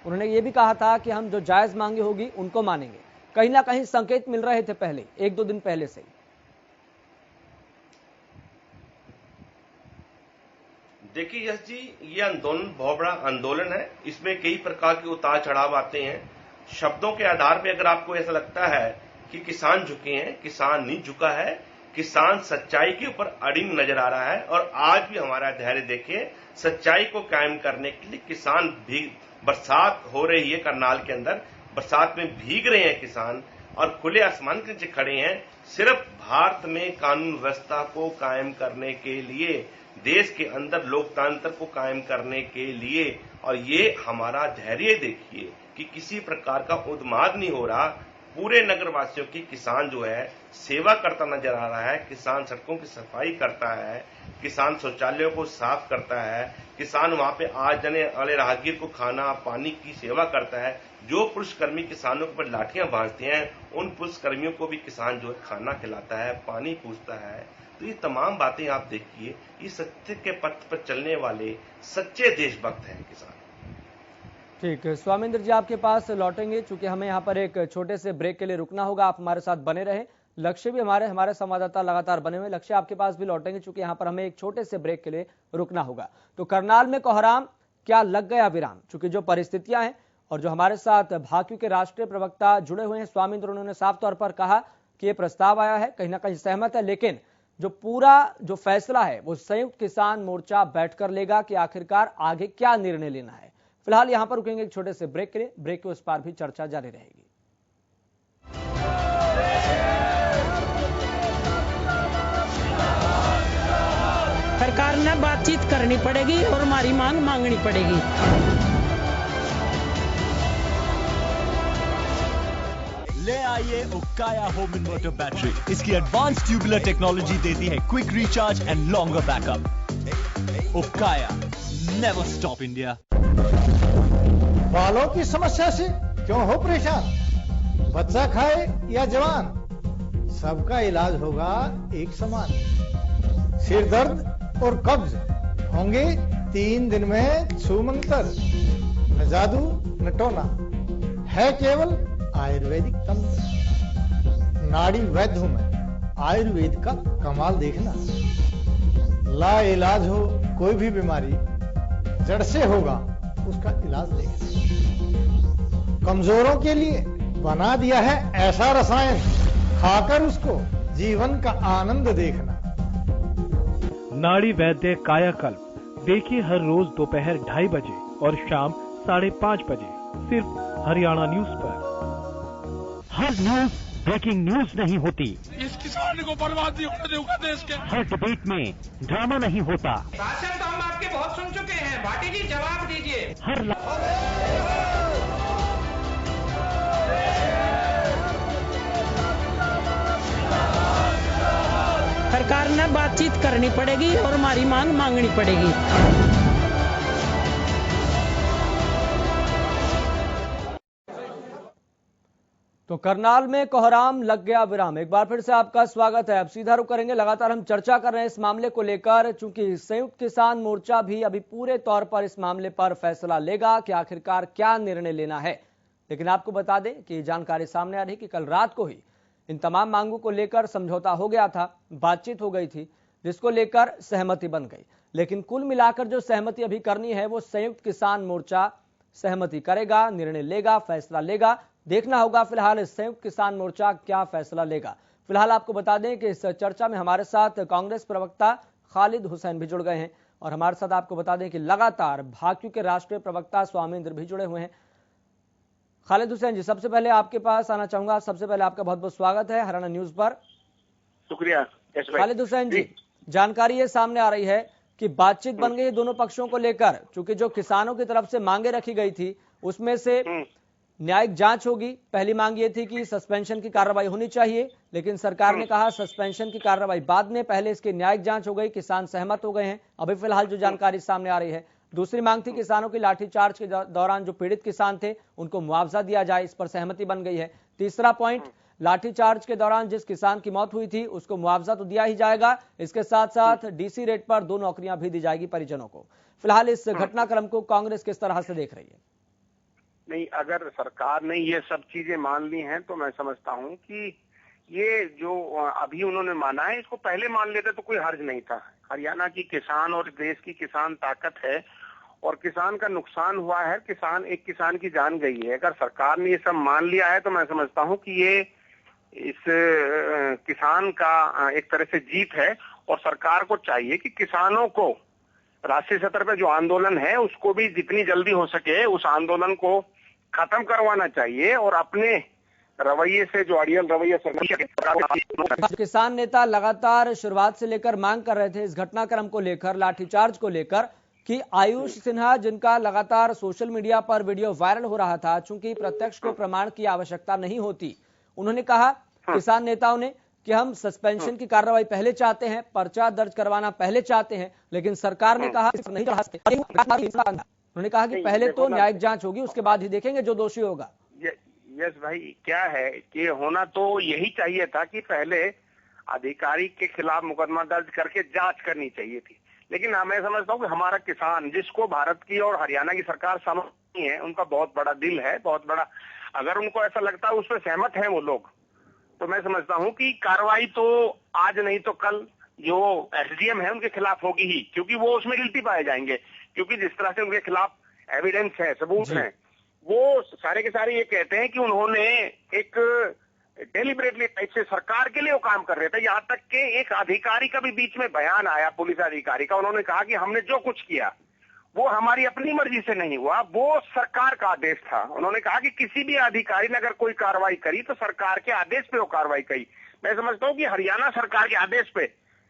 उन्होंने ये भी कहा था कि हम जो जायज मांगे होगी उनको मानेंगे। कहीं ना कहीं संकेत मिल रहे थे पहले, 1-2 दिन पहले से ही। देखिए यश जी, ये आंदोलन बहुत बड़ा आंदोलन है। इसमें कई प्रकार के उतार चढ़ाव आते हैं। शब्दों के आधार पर अगर आपको ऐसा लगता है कि किसान झुके हैं, किसान नहीं झुका है। किसान सच्चाई के ऊपर अडिग नजर आ रहा है, और आज भी हमारा धैर्य देखिए, सच्चाई को कायम करने के लिए किसान भी, बरसात हो रही है करनाल के अंदर, बरसात में भीग रहे हैं किसान, और खुले आसमान के नीचे खड़े हैं, सिर्फ भारत में कानून व्यवस्था को कायम करने के लिए, देश के अंदर लोकतंत्र को कायम करने के लिए। और ये हमारा धैर्य देखिए कि किसी प्रकार का उन्माद नहीं हो रहा। पूरे नगरवासियों की किसान जो है सेवा करता नजर आ रहा है। किसान सड़कों की सफाई करता है, किसान शौचालयों को साफ करता है, किसान वहां पे आ जाने वाले राहगीर को खाना पानी की सेवा करता है। जो पुलिसकर्मी किसानों के ऊपर लाठियां भांजते हैं, उन पुलिसकर्मियों को भी किसान जो है खाना खिलाता है, पानी पूछता है। तो ये तमाम बातें आप देखिए, ये सत्य के पथ पर चलने वाले सच्चे देशभक्त हैं किसान। ठीक है स्वामिंदर जी, आपके पास लौटेंगे, चूंकि हमें यहाँ पर एक छोटे से ब्रेक के लिए रुकना होगा। आप हमारे साथ बने रहें। लक्ष्य भी हमारे संवाददाता लगातार बने हुए। लक्ष्य, आपके पास भी लौटेंगे, चूंकि यहाँ पर हमें एक छोटे से ब्रेक के लिए रुकना होगा। तो करनाल में कोहराम, क्या लग गया विराम? चूंकि जो परिस्थितियां हैं, और जो हमारे साथ भाकयू के राष्ट्रीय प्रवक्ता जुड़े हुए हैं स्वामिंदर, उन्होंने साफ तौर पर कहा कि ये प्रस्ताव आया है, कहीं ना कहीं सहमत है, लेकिन जो पूरा जो फैसला है वो संयुक्त किसान मोर्चा बैठकर लेगा कि आखिरकार आगे क्या निर्णय लेना है। फिलहाल यहां पर रुकेंगे एक छोटे से ब्रेक के लिए। ब्रेक के उस पार भी चर्चा जारी रहेगी। सरकार ने बातचीत करनी पड़ेगी और हमारी मांग मांगनी पड़ेगी। ले आइए उक्काया होम इन्वर्टर बैटरी। इसकी एडवांस ट्यूबुलर टेक्नोलॉजी देती है quick recharge and longer backup. उक्काया, नेवर स्टॉप इंडिया। बालों की समस्या से क्यों हो परेशान? बच्चा खाए या जवान, सबका इलाज होगा एक समान। सिर दर्द और कब्ज होंगे 3 दिन में छूमंतर। न जादू न टोना, है केवल आयुर्वेदिक तंत्र। नाड़ी वैद्य हूं मैं, आयुर्वेद का कमाल देखना। ला इलाज हो कोई भी बीमारी, जड़ से होगा उसका इलाज देखना। कमजोरों के लिए बना दिया है ऐसा रसायन, खाकर उसको जीवन का आनंद देखना। नाड़ी वैद्य कायाकल्प देखिए हर रोज दोपहर 2:30 बजे और शाम 5:30 बजे, सिर्फ हरियाणा न्यूज पर। हर न्यूज ब्रेकिंग न्यूज नहीं होती। इस किसान को बर्बाद नहीं होने दूंगा देश के। हर डिबेट में ड्रामा नहीं होता। भाषण तो हम आपके बहुत सुन चुके हैं, भाटी जी जवाब दीजिए। सरकार ने बातचीत करनी पड़ेगी और हमारी मांग मांगनी पड़ेगी। तो करनाल में कोहराम लग गया विराम। एक बार फिर से आपका स्वागत है। अब सीधा रुख करेंगे, लगातार हम चर्चा कर रहे हैं इस मामले को लेकर, चूंकि संयुक्त किसान मोर्चा भी अभी पूरे तौर पर इस मामले पर फैसला लेगा कि आखिरकार क्या निर्णय लेना है। लेकिन आपको बता दें कि जानकारी सामने आ रही कि कल रात को ही इन तमाम मांगों को लेकर समझौता हो गया था, बातचीत हो गई थी, जिसको लेकर सहमति बन गई। लेकिन कुल मिलाकर जो सहमति अभी करनी है वो संयुक्त किसान मोर्चा सहमति करेगा, निर्णय लेगा, फैसला लेगा। देखना होगा फिलहाल इस संयुक्त किसान मोर्चा क्या फैसला लेगा। फिलहाल आपको बता दें कि इस चर्चा में हमारे साथ कांग्रेस प्रवक्ता खालिद हुसैन भी जुड़ गए हैं और हमारे साथ आपको बता दें कि लगातार भाजपा के राष्ट्रीय प्रवक्ता स्वामींद्र भी जुड़े हुए हैं। खालिद हुसैन जी, सबसे पहले आपके पास आना चाहूंगा। सबसे पहले आपका बहुत बहुत स्वागत है हरियाणा न्यूज पर। शुक्रिया। खालिद हुसैन जी, जानकारी ये सामने आ रही है कि बातचीत बन गई दोनों पक्षों को लेकर, चूंकि जो किसानों की तरफ से मांगे रखी गई थी उसमें से न्यायिक जांच होगी। पहली मांग ये थी कि सस्पेंशन की कार्रवाई होनी चाहिए, लेकिन सरकार ने कहा सस्पेंशन की कार्रवाई बाद में, पहले इसकी न्यायिक जांच हो गई, किसान सहमत हो गए हैं। अभी फिलहाल जो जानकारी सामने आ रही है, दूसरी मांग थी किसानों की लाठीचार्ज के दौरान जो पीड़ित किसान थे उनको मुआवजा दिया जाए, इस पर सहमति बन गई है। तीसरा पॉइंट, लाठीचार्ज के दौरान जिस किसान की मौत हुई थी उसको मुआवजा तो दिया ही जाएगा, इसके साथ साथ डीसी रेट पर 2 नौकरियां भी दी जाएगी परिजनों को। फिलहाल इस घटनाक्रम को कांग्रेस किस तरह से देख रही है? नहीं, अगर सरकार ने ये सब चीजें मान ली हैं तो मैं समझता हूं कि ये जो अभी उन्होंने माना है इसको पहले मान लेते तो कोई हर्ज नहीं था। हरियाणा की किसान और देश की किसान ताकत है और किसान का नुकसान हुआ है, एक किसान की जान गई है। अगर सरकार ने ये सब मान लिया है तो मैं समझता हूं कि ये इस किसान का एक तरह से जीत है और सरकार को चाहिए कि किसानों को राष्ट्रीय स्तर पर जो आंदोलन है उसको भी जितनी जल्दी हो सके उस आंदोलन को खत्म करवाना चाहिए और अपने रवैये से जो अड़ियल रवैया सरकार। किसान नेता लगातार शुरुआत से लेकर मांग कर रहे थे इस घटनाक्रम को लेकर, लाठीचार्ज को लेकर, कि आयुष सिन्हा जिनका लगातार सोशल मीडिया पर वीडियो वायरल हो रहा था, चूंकि प्रत्यक्ष को प्रमाण की आवश्यकता नहीं होती, उन्होंने कहा किसान नेताओं ने कि हम सस्पेंशन की कार्रवाई पहले चाहते हैं, पर्चा दर्ज करवाना पहले चाहते हैं, लेकिन सरकार ने कहा नहीं कर सकते। उन्होंने कहा कि पहले तो न्यायिक जांच होगी, उसके बाद ही देखेंगे जो दोषी होगा। यस भाई, क्या है कि होना तो यही चाहिए था कि पहले अधिकारी के खिलाफ मुकदमा दर्ज करके जांच करनी चाहिए थी। लेकिन मैं समझता हूँ कि हमारा किसान, जिसको भारत की और हरियाणा की सरकार समझती है, उनका बहुत बड़ा दिल है, बहुत बड़ा, अगर उनको ऐसा लगता है उस पर सहमत है वो लोग, तो मैं समझता हूँ कि कार्रवाई तो आज नहीं तो कल जो एसडीएम है उनके खिलाफ होगी ही, क्योंकि वो उसमें गिल्टी पाए जाएंगे। क्योंकि जिस तरह से उनके खिलाफ एविडेंस है, सबूत है, वो सारे के सारे ये कहते हैं कि उन्होंने एक डेलिबरेटली टाइप से सरकार के लिए वो काम कर रहे थे। यहाँ तक कि एक अधिकारी का भी बीच में बयान आया, पुलिस अधिकारी का, उन्होंने कहा कि हमने जो कुछ किया वो हमारी अपनी मर्जी से नहीं हुआ, वो सरकार का आदेश था। उन्होंने कहा कि किसी भी अधिकारी ने अगर कोई कार्रवाई करी तो सरकार के आदेश पे वो कार्रवाई करी। मैं समझता हूँ कि हरियाणा सरकार के आदेश पे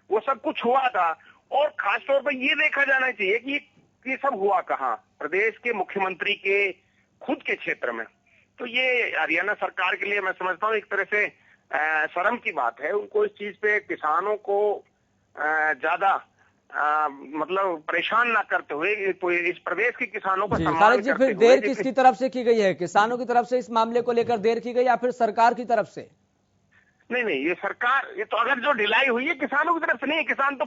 वो सब कुछ हुआ था और खासतौर पर ये देखा जाना चाहिए कि ये सब हुआ कहाँ, प्रदेश के मुख्यमंत्री के खुद के क्षेत्र में। तो ये हरियाणा सरकार के लिए मैं समझता हूँ एक तरह से शर्म की बात है। उनको इस चीज पे किसानों को ज्यादा मतलब परेशान ना करते हुए इस प्रदेश के किसानों को सम्मान करते हुए। फिर देर किसकी तरफ से की गई है? किसानों की तरफ से इस मामले को लेकर देर की गई या फिर सरकार की तरफ से? नहीं, ये सरकार, ये तो अगर जो ढिलाई हुई है किसानों की तरफ से नहीं है। किसान तो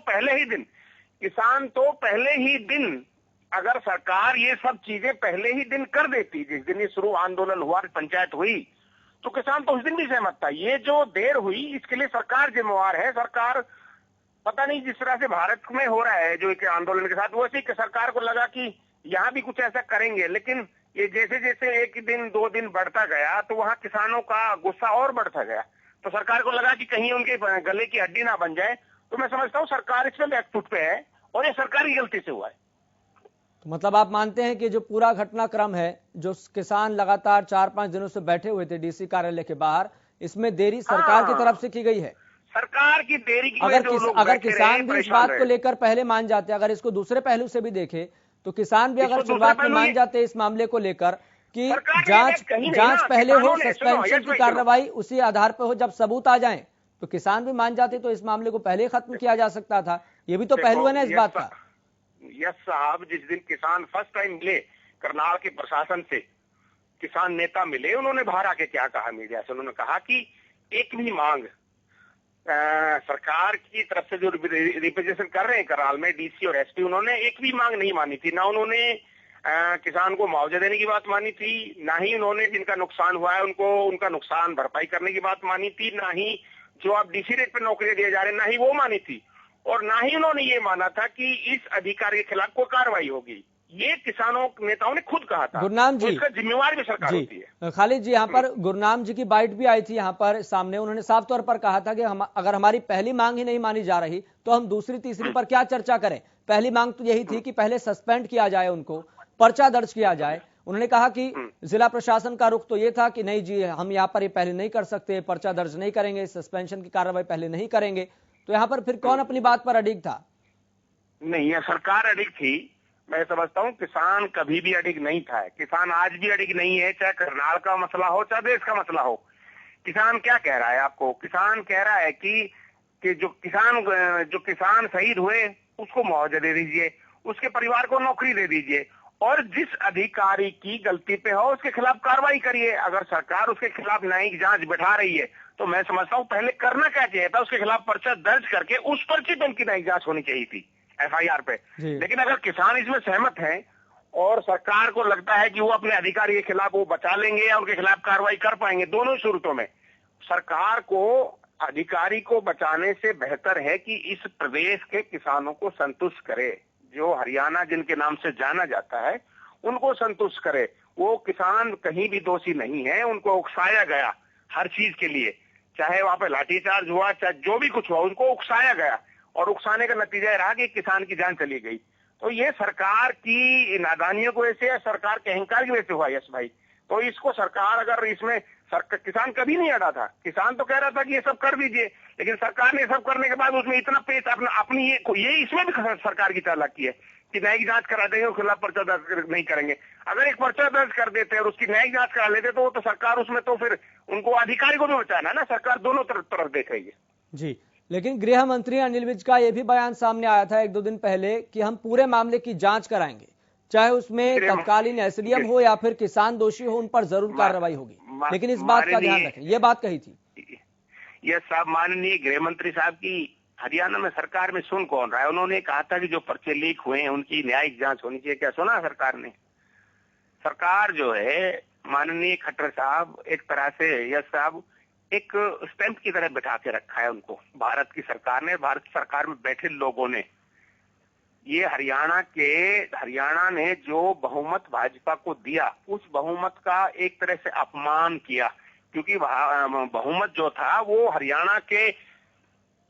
पहले ही दिन अगर सरकार ये सब चीजें पहले ही दिन कर देती, जिस दिन ये शुरू आंदोलन हुआ, पंचायत हुई, तो किसान तो उस दिन भी सहमत था। ये जो देर हुई इसके लिए सरकार जिम्मेवार है। सरकार पता नहीं जिस तरह से भारत में हो रहा है जो एक आंदोलन के साथ, वैसे ही सरकार को लगा कि यहाँ भी कुछ ऐसा करेंगे। लेकिन ये जैसे जैसे एक दिन 2 दिन बढ़ता गया तो वहाँ किसानों का गुस्सा और बढ़ता गया, तो सरकार को लगा कि कहीं उनके गले की हड्डी ना बन जाए। तो मैं समझता हूँ सरकार इसमें बैकफुट पे है और ये सरकारी गलती से हुआ है। तो मतलब आप मानते हैं कि जो पूरा घटनाक्रम है, जो किसान लगातार 4-5 दिनों से बैठे हुए थे डीसी कार्यालय के बाहर, इसमें देरी सरकार की तरफ से की गई है? सरकार की देरी की अगर किसान भी इस बात को लेकर पहले मान जाते, अगर इसको दूसरे पहलू से भी देखे तो किसान भी अगर शुरुआत में मान जाते इस मामले को लेकर कि जांच पहले हो, सस्पेंशन की कार्रवाई उसी आधार पर हो जब सबूत आ जाएं, तो किसान भी मान जाते तो इस मामले को पहले खत्म किया जा सकता था। ये भी तो पहलू है ना इस बात का। यस साहब, जिस दिन किसान फर्स्ट टाइम मिले करनाल के प्रशासन से, किसान नेता मिले, उन्होंने बाहर आके क्या कहा मीडिया से, उन्होंने कहा कि एक भी मांग सरकार की तरफ से जो रिप्रेजेंटेशन कर रहे हैं करनाल में डीसी और एसपी, उन्होंने एक भी मांग नहीं मानी थी। ना उन्होंने किसान को मुआवजा देने की बात मानी थी, ना ही उन्होंने जिनका नुकसान हुआ है उनको उनका नुकसान भरपाई करने की बात मानी थी, ना ही जो आप डीसी रेट पे नौकरियां दिए जा रहे हैं ना ही वो मानी थी, और ना ही उन्होंने ये माना था कि इस अधिकारी के खिलाफ कोई कार्रवाई होगी। ये किसानों नेताओं ने खुद कहा था। गुरनाम जी, तो इसका जिम्मेवार भी सरकार होती है। खालिद जी, यहाँ पर गुरनाम जी की बाइट भी आई थी यहाँ पर सामने, उन्होंने साफ तौर पर कहा था कि अगर हमारी पहली मांग ही नहीं मानी जा रही तो हम दूसरी तीसरी पर क्या चर्चा करें। पहली मांग तो यही थी कि पहले सस्पेंड किया जाए, उनको पर्चा दर्ज किया जाए। उन्होंने कहा कि जिला प्रशासन का रुख तो ये था कि नहीं जी, हम यहाँ पर ये पहले नहीं कर सकते, पर्चा दर्ज नहीं करेंगे, सस्पेंशन की कार्रवाई पहले नहीं करेंगे। तो यहाँ पर फिर कौन अपनी बात पर अडिग था? नहीं, यह सरकार अडिग थी। मैं समझता हूँ किसान कभी भी अडिग नहीं था। किसान आज भी अडिग नहीं है, चाहे करनाल का मसला हो चाहे देश का मसला हो। किसान क्या कह रहा है आपको? किसान कह रहा है कि जो किसान शहीद हुए उसको मुआवजा दे दीजिए, उसके परिवार को नौकरी दे दीजिए, और जिस अधिकारी की गलती पे हो उसके खिलाफ कार्रवाई करिए। अगर सरकार उसके खिलाफ न्यायिक जांच बैठा रही है तो मैं समझता हूँ पहले करना क्या चाहिए था, उसके खिलाफ पर्चा दर्ज करके उस पर्चे पे उनकी न्यायिक जांच होनी चाहिए थी, FIR पे। लेकिन अगर किसान इसमें सहमत हैं और सरकार को लगता है कि वो अपने अधिकारी के खिलाफ वो बचा लेंगे या उनके खिलाफ कार्रवाई कर पाएंगे, दोनों सूरतों में सरकार को अधिकारी को बचाने से बेहतर है कि इस प्रदेश के किसानों को संतुष्ट करे। जो हरियाणा जिनके नाम से जाना जाता है उनको संतुष्ट करे। वो किसान कहीं भी दोषी नहीं है, उनको उकसाया गया हर चीज के लिए, चाहे वहां पे लाठीचार्ज हुआ, चाहे जो भी कुछ हुआ, उनको उकसाया गया और उकसाने का नतीजा रहा कि किसान की जान चली गई। तो ये सरकार की नादानियों की वजह से या सरकार के अहंकार की वजह से हुआ यश भाई। तो इसको सरकार अगर इसमें किसान कभी नहीं अड़ा था, किसान तो कह रहा था कि ये सब कर दीजिए, लेकिन सरकार ने सब करने के बाद उसमें इतना पेश अपनी ये इसमें भी सरकार की चालाकी है कि न्यायिक जांच करा देंगे, उसके खिलाफ पर्चा दर्ज नहीं करेंगे। अगर एक पर्चा दर्ज कर देते और उसकी न्यायिक जांच करा लेते तो सरकार उसमें तो फिर उनको अधिकारी को भी बचाना है ना, सरकार दोनों तरफ देख रही है। जी, लेकिन गृह मंत्री अनिल विज का यह भी बयान सामने आया था 1-2 दिन पहले कि हम पूरे मामले की जांच कराएंगे, चाहे उसमें तत्कालीन SDM हो या फिर किसान दोषी हो, उन पर जरूर कार्रवाई होगी, लेकिन इस बात का ध्यान रखें। ये बात कही थी। यह सब माननीय गृह मंत्री साहब की हरियाणा में सरकार में सुन कौन रहा है? उन्होंने कहा था कि जो पर्चे लीक हुए हैं उनकी न्यायिक जांच होनी चाहिए। क्या सुना सरकार ने? सरकार जो है माननीय खट्टर साहब एक तरह से यश साहब एक स्टैंप की तरह बिठा के रखा है उनको भारत की सरकार ने, भारत सरकार में बैठे लोगों ने। ये हरियाणा ने जो बहुमत भाजपा को दिया उस बहुमत का एक तरह से अपमान किया, क्योंकि बहुमत जो था वो हरियाणा के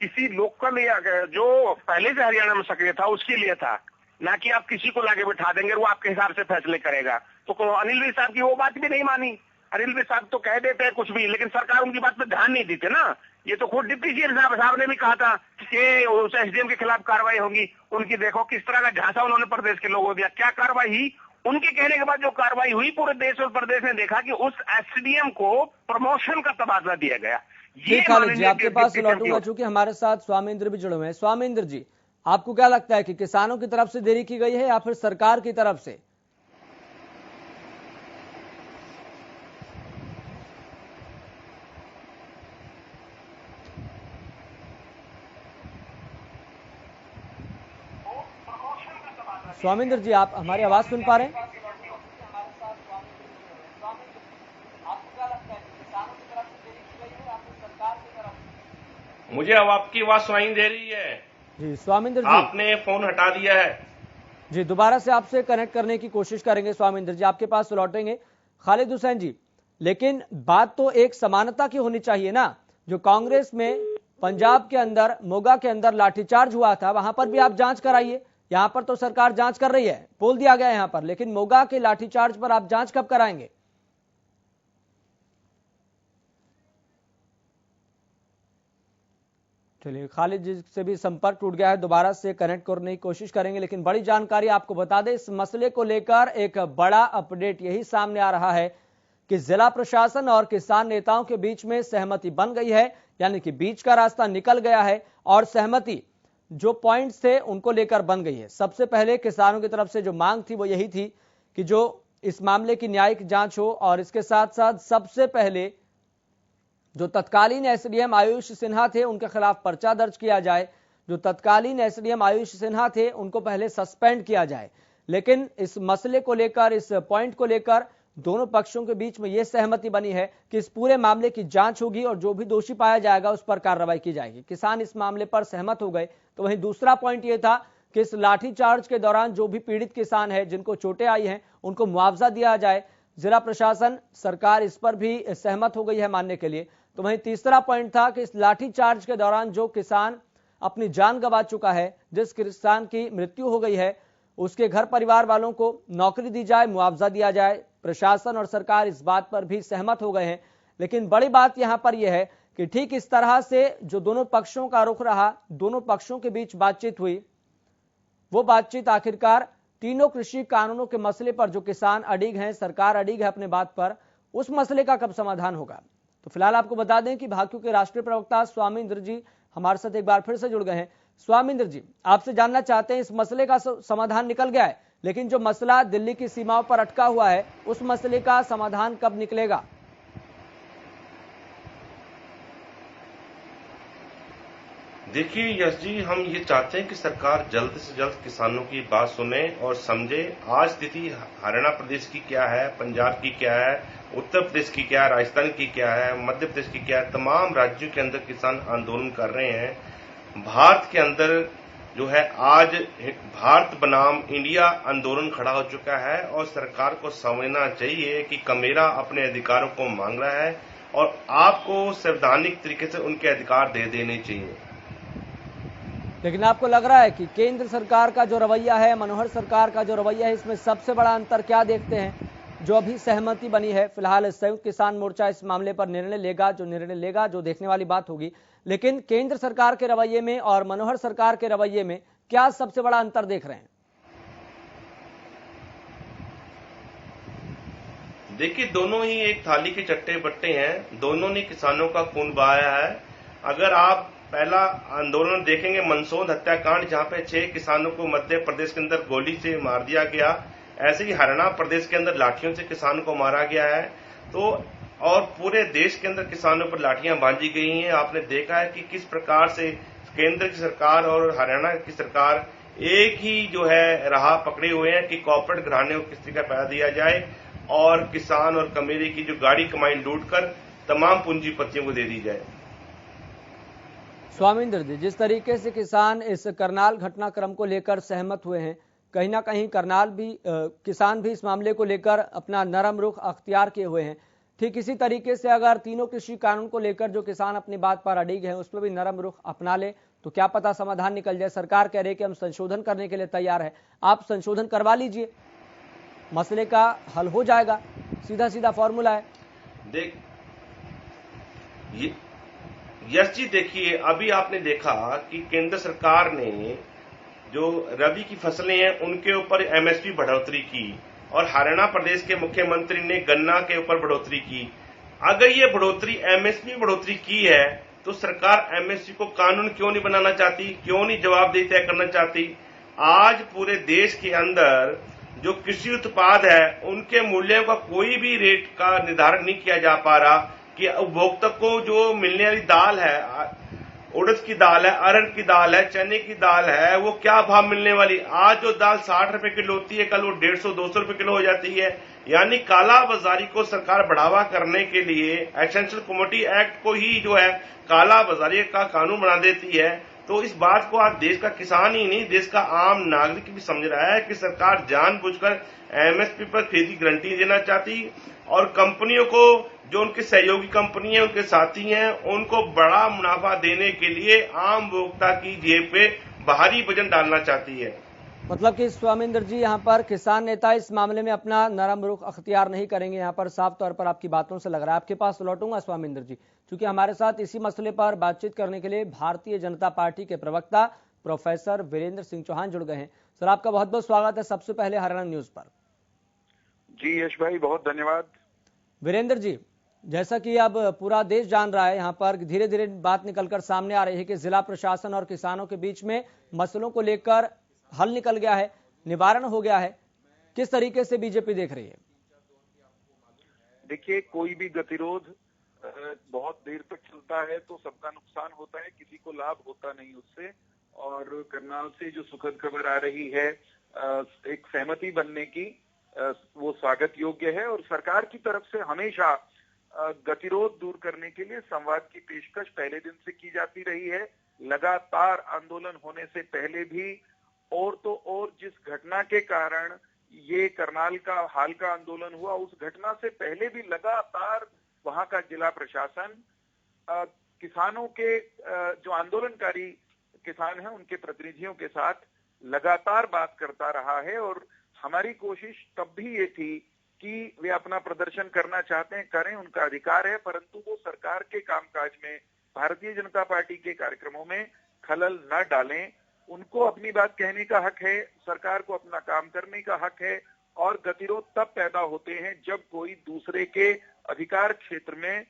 किसी लोकल या जो पहले से हरियाणा में सक्रिय था उसके लिए था, ना कि आप किसी को लाके बिठा देंगे वो आपके हिसाब से फैसले करेगा। तो अनिल विज साहब की वो बात भी नहीं मानी। अनिल विज साहब तो कह देते हैं कुछ भी, लेकिन सरकार उनकी बात पे ध्यान नहीं देते ना। ये तो खुद डिप्टी सीएम साहब ने भी कहा था कि उस SDM के खिलाफ कार्रवाई होगी। उनकी देखो किस तरह का झांसा उन्होंने प्रदेश के लोगों को दिया। क्या कार्रवाई हुई? उनके कहने के बाद जो कार्रवाई हुई, पूरे देश और प्रदेश ने देखा कि उस SDM को प्रमोशन का तबादला दिया गया। ये खालिद जी, आपके पास लौटूंगा, चूंकि हमारे साथ स्वामींद्र भी जुड़े हुए हैं। स्वामींद्र जी, आपको क्या लगता है कि किसानों की तरफ से देरी की गई है या फिर सरकार की तरफ से? स्वामींद्र जी, आप हमारी आवाज सुन पा रहे हैं? मुझे अब आपकी आवाज सुनाई दे रही है। जी स्वामींद्र जी, आपने फोन हटा दिया है। जी, दोबारा से आपसे कनेक्ट करने की कोशिश करेंगे स्वामींद्र जी, आपके पास लौटेंगे। खालिद हुसैन जी, लेकिन बात तो एक समानता की होनी चाहिए ना। जो कांग्रेस में पंजाब के अंदर मोगा के अंदर लाठीचार्ज हुआ था, वहां पर भी आप जांच कराइए। यहां पर तो सरकार जांच कर रही है, बोल दिया गया यहां पर, लेकिन मोगा के लाठीचार्ज पर आप जांच कब कराएंगे? चलिए, खालिद जी से भी संपर्क टूट गया है, दोबारा से कनेक्ट करने की कोशिश करेंगे। लेकिन बड़ी जानकारी आपको बता दें, इस मसले को लेकर एक बड़ा अपडेट यही सामने आ रहा है कि जिला प्रशासन और किसान नेताओं के बीच में सहमति बन गई है, यानी कि बीच का रास्ता निकल गया है और सहमति जो पॉइंट्स थे उनको लेकर बन गई है। सबसे पहले किसानों की तरफ से जो मांग थी वो यही थी कि जो इस मामले की न्यायिक जांच हो और इसके साथ साथ सबसे पहले जो तत्कालीन एसडीएम आयुष सिन्हा थे उनके खिलाफ पर्चा दर्ज किया जाए। जो तत्कालीन एसडीएम आयुष सिन्हा थे उनको पहले सस्पेंड किया जाए। लेकिन इस मसले को लेकर, इस पॉइंट को लेकर दोनों पक्षों के बीच में यह सहमति बनी है कि इस पूरे मामले की जांच होगी और जो भी दोषी पाया जाएगा उस पर कार्रवाई की जाएगी। किसान इस मामले पर सहमत हो गए। तो वहीं दूसरा पॉइंट यह था कि इस लाठीचार्ज के दौरान जो भी पीड़ित किसान है, जिनको चोटें आई हैं, उनको मुआवजा दिया जाए। जिला प्रशासन, सरकार इस पर भी सहमत हो गई है मानने के लिए। तो वहीं तीसरा पॉइंट था कि इस लाठीचार्ज के दौरान जो किसान अपनी जान गंवा चुका है, जिस किसान की मृत्यु हो गई है, उसके घर परिवार वालों को नौकरी दी जाए, मुआवजा दिया जाए। प्रशासन और सरकार इस बात पर भी सहमत हो गए हैं। लेकिन बड़ी बात यहां पर यह है कि ठीक इस तरह से जो दोनों पक्षों का रुख रहा, दोनों पक्षों के बीच बातचीत हुई, वो बातचीत आखिरकार तीनों कृषि कानूनों के मसले पर जो किसान अडिग हैं, सरकार अडिग है अपने बात पर, उस मसले का कब समाधान होगा। तो फिलहाल आपको बता दें कि भाकियू के राष्ट्रीय प्रवक्ता स्वामिंद्र जी हमारे साथ एक बार फिर से जुड़ गए हैं। स्वामिंद्र जी, आपसे जानना चाहते हैं, इस मसले का समाधान निकल गया है, लेकिन जो मसला दिल्ली की सीमाओं पर अटका हुआ है, उस मसले का समाधान कब निकलेगा? देखिए यश जी, हम ये चाहते हैं कि सरकार जल्द से जल्द किसानों की बात सुने और समझे। आज स्थिति हरियाणा प्रदेश की क्या है, पंजाब की क्या है, उत्तर प्रदेश की क्या है, राजस्थान की क्या है, मध्य प्रदेश की क्या है, तमाम राज्यों के अंदर किसान आंदोलन कर रहे हैं। भारत के अंदर जो है आज भारत बनाम इंडिया आंदोलन खड़ा हो चुका है और सरकार को समझना चाहिए कि कमेरा अपने अधिकारों को मांग रहा है और आपको संवैधानिक तरीके से उनके अधिकार दे देने चाहिए। लेकिन आपको लग रहा है कि केंद्र सरकार का जो रवैया है, मनोहर सरकार का जो रवैया है, इसमें सबसे बड़ा अंतर क्या देखते हैं? जो अभी सहमति बनी है, फिलहाल संयुक्त किसान मोर्चा इस मामले पर निर्णय लेगा, जो निर्णय लेगा, जो देखने वाली बात होगी। लेकिन केंद्र सरकार के रवैये में और मनोहर सरकार के रवैये में क्या सबसे बड़ा अंतर देख रहे हैं? देखिए, दोनों ही एक थाली के चट्टे बट्टे हैं, दोनों ने किसानों का खून बहाया है। अगर आप पहला आंदोलन देखेंगे, मंदसौर हत्याकांड, जहां पे 6 किसानों को मध्य प्रदेश के अंदर गोली से मार दिया गया, ऐसे ही हरियाणा प्रदेश के अंदर लाठियों से किसानों को मारा गया है। तो और पूरे देश के अंदर किसानों पर लाठियां बांधी गई हैं। आपने देखा है कि किस प्रकार से केंद्र की सरकार और हरियाणा की सरकार एक ही जो है राह पकड़े हुए हैं कि कॉर्पोरेट घराने को किस तरीके का पैसा दिया जाए और किसान और कमेरे की जो गाड़ी कमाई लूट कर तमाम पूंजीपतियों को दे दी जाए। स्वामिंद्र जी, जिस तरीके से किसान इस करनाल घटनाक्रम को लेकर सहमत हुए हैं, कहीं ना कहीं करनाल भी किसान भी इस मामले को लेकर अपना नरम रुख अख्तियार किए हुए हैं। ठीक इसी तरीके से अगर तीनों कृषि कानून को लेकर जो किसान अपनी बात पर अडिग है, उसमें भी नरम रुख अपना ले तो क्या पता समाधान निकल जाए। सरकार कह रही है कि हम संशोधन करने के लिए तैयार है, आप संशोधन करवा लीजिए, मसले का हल हो जाएगा। सीधा सीधा फॉर्मूला है। यश जी, देखिए, अभी आपने देखा कि केंद्र सरकार ने जो रबी की फसलें हैं उनके ऊपर एमएसपी बढ़ोतरी की और हरियाणा प्रदेश के मुख्यमंत्री ने गन्ना के ऊपर बढ़ोतरी की। अगर ये बढ़ोतरी एमएसपी बढ़ोतरी की है तो सरकार एमएसपी को कानून क्यों नहीं बनाना चाहती, क्यों नहीं जवाबदेही तय करना चाहती? आज पूरे देश के अंदर जो कृषि उत्पाद है उनके मूल्यों का कोई भी रेट का निर्धारण नहीं किया जा पा रहा कि उपभोक्ता को जो मिलने वाली दाल है, उड़द की दाल है, अरहर की दाल है, चने की दाल है, वो क्या भाव मिलने वाली। आज जो दाल 60 रुपए किलो होती है, कल वो 150-200 रुपए किलो हो जाती है। यानी काला बाजारी को सरकार बढ़ावा करने के लिए एसेंशियल कमोडिटी एक्ट को ही जो है काला बाजारी का कानून बना देती है। तो इस बात को आज देश का किसान ही नहीं, देश का आम नागरिक भी समझ रहा है कि सरकार जानबूझकर एमएसपी पर खरीदी गारंटी देना चाहती और कंपनियों को, जो उनके सहयोगी कंपनी है, उनके साथी हैं, उनको बड़ा मुनाफा देने के लिए आम उपभोक्ता की जेब पे बाहरी वजन डालना चाहती है। मतलब कि स्वामिंद्र जी, यहाँ पर किसान नेता इस मामले में अपना नरम रुख अख्तियार नहीं करेंगे। यहाँ पर साफ तौर पर आपकी बातों से लग रहा है। आपके पास लौटूंगा स्वामिंद्र जी, क्योंकि हमारे साथ इसी मसले पर बातचीत करने के लिए भारतीय जनता पार्टी के प्रवक्ता प्रोफेसर वीरेंद्र सिंह चौहान जुड़ गए हैं। सर, आपका बहुत बहुत स्वागत है सबसे पहले हरियाणा न्यूज पर। जी यश भाई, बहुत धन्यवाद। वीरेंद्र जी, जैसा कि अब पूरा देश जान रहा है, यहाँ पर धीरे धीरे बात निकलकर सामने आ रही है कि जिला प्रशासन और किसानों के बीच में मसलों को लेकर हल निकल गया है, निवारण हो गया है। किस तरीके से बीजेपी देख रही है? देखिए, कोई भी गतिरोध बहुत देर तक चलता है तो सबका नुकसान होता है, किसी को लाभ होता नहीं उससे। और करनाल से जो सुखद खबर आ रही है एक सहमति बनने की, वो स्वागत योग्य है। और सरकार की तरफ से हमेशा गतिरोध दूर करने के लिए संवाद की पेशकश पहले दिन से की जाती रही है। लगातार आंदोलन होने से पहले भी और तो और जिस घटना के कारण ये करनाल का हाल का आंदोलन हुआ, उस घटना से पहले भी लगातार वहां का जिला प्रशासन किसानों के जो आंदोलनकारी किसान हैं उनके प्रतिनिधियों के साथ लगातार बात करता रहा है। और हमारी कोशिश तब भी ये थी कि वे अपना प्रदर्शन करना चाहते हैं, करें, उनका अधिकार है, परंतु वो सरकार के कामकाज में, भारतीय जनता पार्टी के कार्यक्रमों में खलल न डालें। उनको अपनी बात कहने का हक है, सरकार को अपना काम करने का हक है। और गतिरोध तब पैदा होते हैं जब कोई दूसरे के अधिकार क्षेत्र में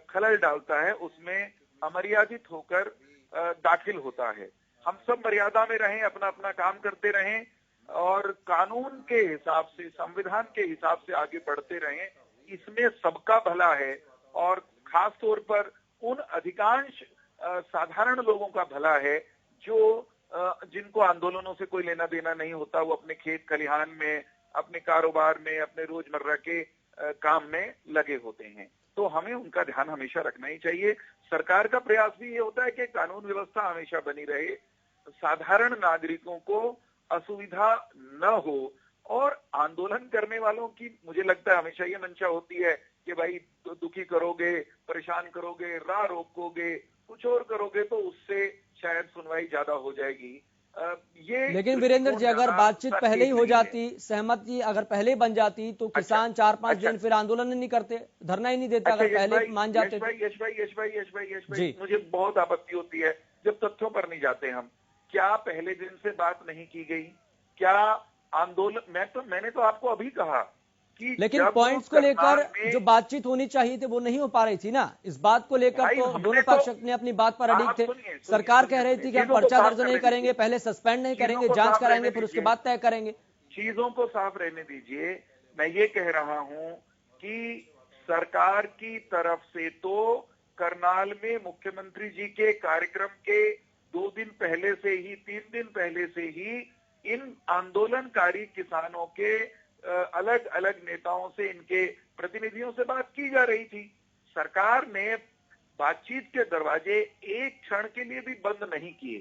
खलल डालता है, उसमें अमर्यादित होकर दाखिल होता है। हम सब मर्यादा में रहें, अपना अपना काम करते रहें और कानून के हिसाब से, संविधान के हिसाब से आगे बढ़ते रहें। इसमें सबका भला है और खास तौर पर उन अधिकांश साधारण लोगों का भला है जो जिनको आंदोलनों से कोई लेना देना नहीं होता। वो अपने खेत खलिहान में, अपने कारोबार में, अपने रोजमर्रा के काम में लगे होते हैं। तो हमें उनका ध्यान हमेशा रखना ही चाहिए। सरकार का प्रयास भी ये होता है कि कानून व्यवस्था हमेशा बनी रहे, साधारण नागरिकों को असुविधा न हो। और आंदोलन करने वालों की मुझे लगता है हमेशा ये मंशा होती है कि भाई दुखी करोगे, परेशान करोगे, राह रोकोगे, कुछ और करोगे तो उससे शायद सुनवाई ज्यादा हो जाएगी। लेकिन वीरेंद्र जी, अगर बातचीत पहले ही हो जाती, सहमति अगर पहले ही बन जाती तो किसान 4-5 दिन फिर आंदोलन नहीं करते, धरना ही नहीं देते। अगर पहले मान जाते। यश भाई, मुझे बहुत आपत्ति होती है जब तथ्यों पर नहीं जाते हम। क्या पहले दिन से बात नहीं की गई? क्या आंदोलन, मैंने तो आपको अभी कहा कि लेकिन पॉइंट्स को लेकर जो बातचीत होनी चाहिए थी वो नहीं हो पा रही थी ना। इस बात को लेकर तो दोनों पक्ष अपने अपनी बात पर अडिग थे। सरकार कह रही थी कि हम पर्चा दर्ज नहीं करेंगे, पहले सस्पेंड नहीं करेंगे, जांच कराएंगे, फिर उसके बाद तय करेंगे। चीजों को साफ रहने दीजिए। मैं ये कह रहा हूं कि सरकार की तरफ से तो करनाल में मुख्यमंत्री जी के कार्यक्रम के 2 दिन पहले से ही, 3 दिन पहले से ही इन आंदोलनकारी किसानों के अलग अलग नेताओं से, इनके प्रतिनिधियों से बात की जा रही थी। सरकार ने बातचीत के दरवाजे एक क्षण के लिए भी बंद नहीं किए।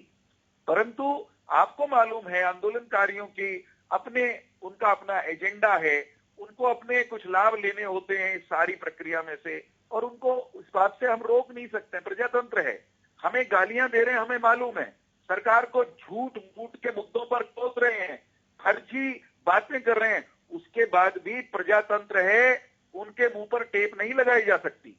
परंतु आपको मालूम है आंदोलनकारियों की उनका अपना एजेंडा है, उनको अपने कुछ लाभ लेने होते हैं इस सारी प्रक्रिया में से, और उनको इस बात से हम रोक नहीं सकते। प्रजातंत्र है, हमें गालियां दे रहे हैं, हमें मालूम है, सरकार को झूठ मूठ के मुद्दों पर कोस रहे हैं, फर्जी बातें कर रहे हैं, उसके बाद भी प्रजातंत्र है, उनके मुंह पर टेप नहीं लगाई जा सकती।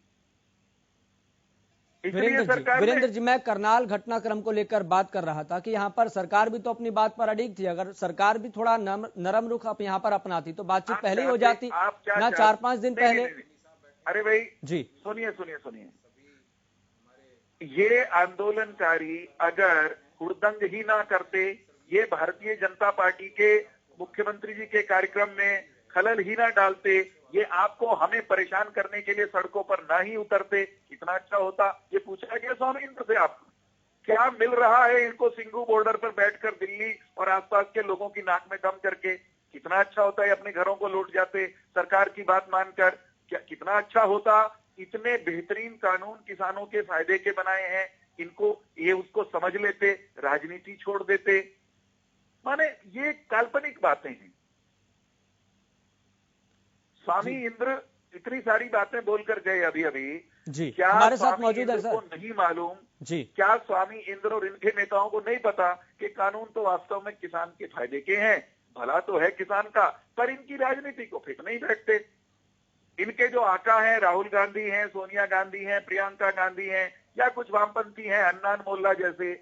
वीरेंद्र जी, मैं करनाल घटनाक्रम को लेकर बात कर रहा था कि यहाँ पर सरकार भी तो अपनी बात पर अडिग थी। अगर सरकार भी थोड़ा नरम रुख यहाँ पर अपनाती तो बातचीत पहले ही हो जाती ना, 4-5 दिन पहले। अरे भाई जी सुनिए, ये आंदोलनकारी अगर हुड़दंग ही ना करते, ये भारतीय जनता पार्टी के मुख्यमंत्री जी के कार्यक्रम में खलल ही ना डालते, ये आपको हमें परेशान करने के लिए सड़कों पर ना ही उतरते, कितना अच्छा होता। ये पूछा गया स्वामी इंद्र से, आपको क्या मिल रहा है इनको सिंघू बॉर्डर पर बैठकर दिल्ली और आसपास के लोगों की नाक में दम करके? कितना अच्छा होता है, अपने घरों को लौट जाते सरकार की बात मानकर। क्या कितना अच्छा होता, इतने बेहतरीन कानून किसानों के फायदे के बनाए हैं, इनको ये उसको समझ लेते, राजनीति छोड़ देते। माने ये काल्पनिक बातें हैं। स्वामी इंद्र इतनी सारी बातें बोलकर गए अभी जी, क्या हमारे साथ मौजूद है को नहीं मालूम जी? क्या स्वामी इंद्र और इनके नेताओं को नहीं पता कि कानून तो वास्तव में किसान के फायदे के हैं? भला तो है किसान का, पर इनकी राजनीति को फिट नहीं बैठते। इनके जो आका हैं, राहुल गांधी हैं, सोनिया गांधी हैं, प्रियंका गांधी हैं, या कुछ वामपंथी हैं, हन्नान मोल्ला जैसे,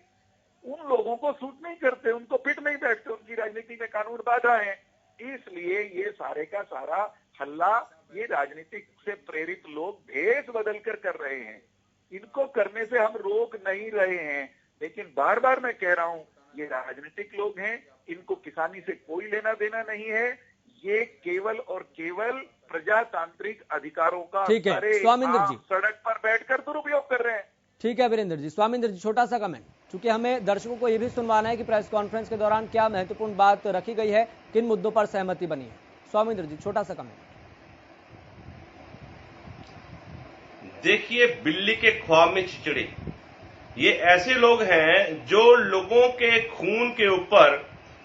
उन लोगों को सूट नहीं करते, उनको फिट नहीं बैठते, उनकी राजनीति में कानून बाधा है। इसलिए ये सारे का सारा हल्ला ये राजनीतिक से प्रेरित लोग भेष बदलकर कर रहे हैं। इनको करने से हम रोक नहीं रहे हैं, लेकिन बार बार मैं कह रहा हूं, ये राजनीतिक लोग हैं, इनको किसानी से कोई लेना देना नहीं है। ये केवल और केवल प्रजातांत्रिक अधिकारों का ठीक है स्वामिंदर जी, सड़क पर बैठकर दुरुपयोग कर रहे हैं। ठीक है वीरेंद्र जी। स्वामिंदर जी, छोटा सा कमेंट, क्योंकि हमें दर्शकों को यह भी सुनवाना है कि प्रेस कॉन्फ्रेंस के दौरान क्या महत्वपूर्ण बात रखी गई है, किन मुद्दों पर सहमति बनी है। स्वामिंदर जी, छोटा सा कमेंट। देखिए, बिल्ली के ख्वाब में चिचड़े, ये ऐसे लोग हैं जो लोगों के खून के ऊपर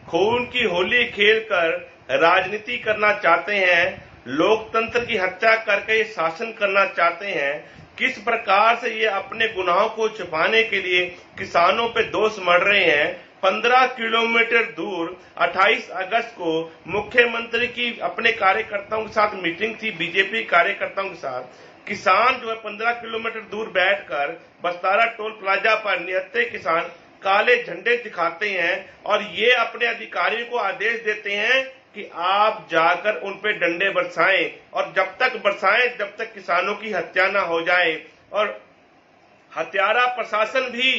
खून की होली खेलकर राजनीति करना चाहते हैं, लोकतंत्र की हत्या करके शासन करना चाहते हैं। किस प्रकार से ये अपने गुनाहों को छुपाने के लिए किसानों पे दोष मढ़ रहे हैं। 15 किलोमीटर दूर 28 अगस्त को मुख्यमंत्री की अपने कार्यकर्ताओं के साथ मीटिंग थी, बीजेपी कार्यकर्ताओं के साथ। किसान जो है 15 किलोमीटर दूर बैठकर बस्तारा टोल प्लाजा पर निहत्थे किसान काले झंडे दिखाते हैं और ये अपने अधिकारियों को आदेश देते हैं कि आप जाकर उन पे डंडे बरसाएं, और जब तक बरसाएं जब तक किसानों की हत्या ना हो जाए। और हत्यारा प्रशासन भी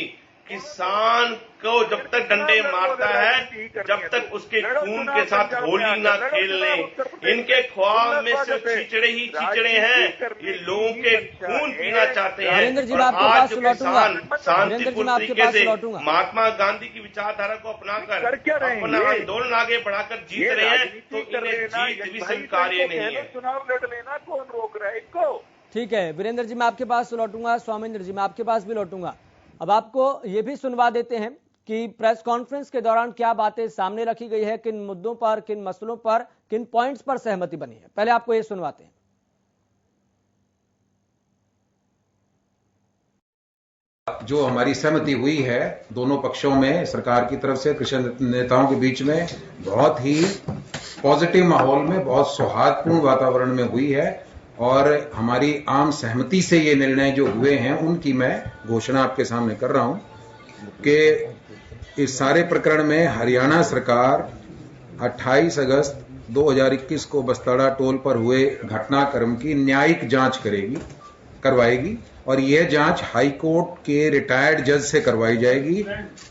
किसान को जब तक डंडे मारता है जब तक उसके खून के साथ होली ना खेल लें। इनके ख्वाब में सिर्फ चिचड़े ही चिचड़े हैं, ये लोगों के खून पीना चाहते हैं। और आज जो किसान शांतिपूर्ण तरीके से महात्मा गांधी की विचारधारा को अपनाकर अपना आंदोलन आगे बढ़ाकर जीत रहे हैं, तो इन्हें जीत भी स्वीकार्य नहीं है। चुनाव लड़ लेना कौन रोक रहा है इनको? ठीक है वीरेंद्र जी, मैं आपके पास लौटूंगा। स्वामिंद्र जी, मैं आपके पास भी लौटूंगा। अब आपको ये भी सुनवा देते हैं कि प्रेस कॉन्फ्रेंस के दौरान क्या बातें सामने रखी गई है, किन मुद्दों पर, किन मसलों पर, किन पॉइंट्स पर सहमति बनी है। पहले आपको ये सुनवाते हैं। जो हमारी सहमति हुई है दोनों पक्षों में, सरकार की तरफ से कृषि नेताओं के बीच में, बहुत ही पॉजिटिव माहौल में, बहुत सौहार्दपूर्ण वातावरण में हुई है। और हमारी आम सहमति से ये निर्णय जो हुए हैं उनकी मैं घोषणा आपके सामने कर रहा हूं कि इस सारे प्रकरण में हरियाणा सरकार 28 अगस्त 2021 को बस्ताड़ा टोल पर हुए घटनाक्रम की न्यायिक जांच करवाएगी और यह जांच हाई कोर्ट के रिटायर्ड जज से करवाई जाएगी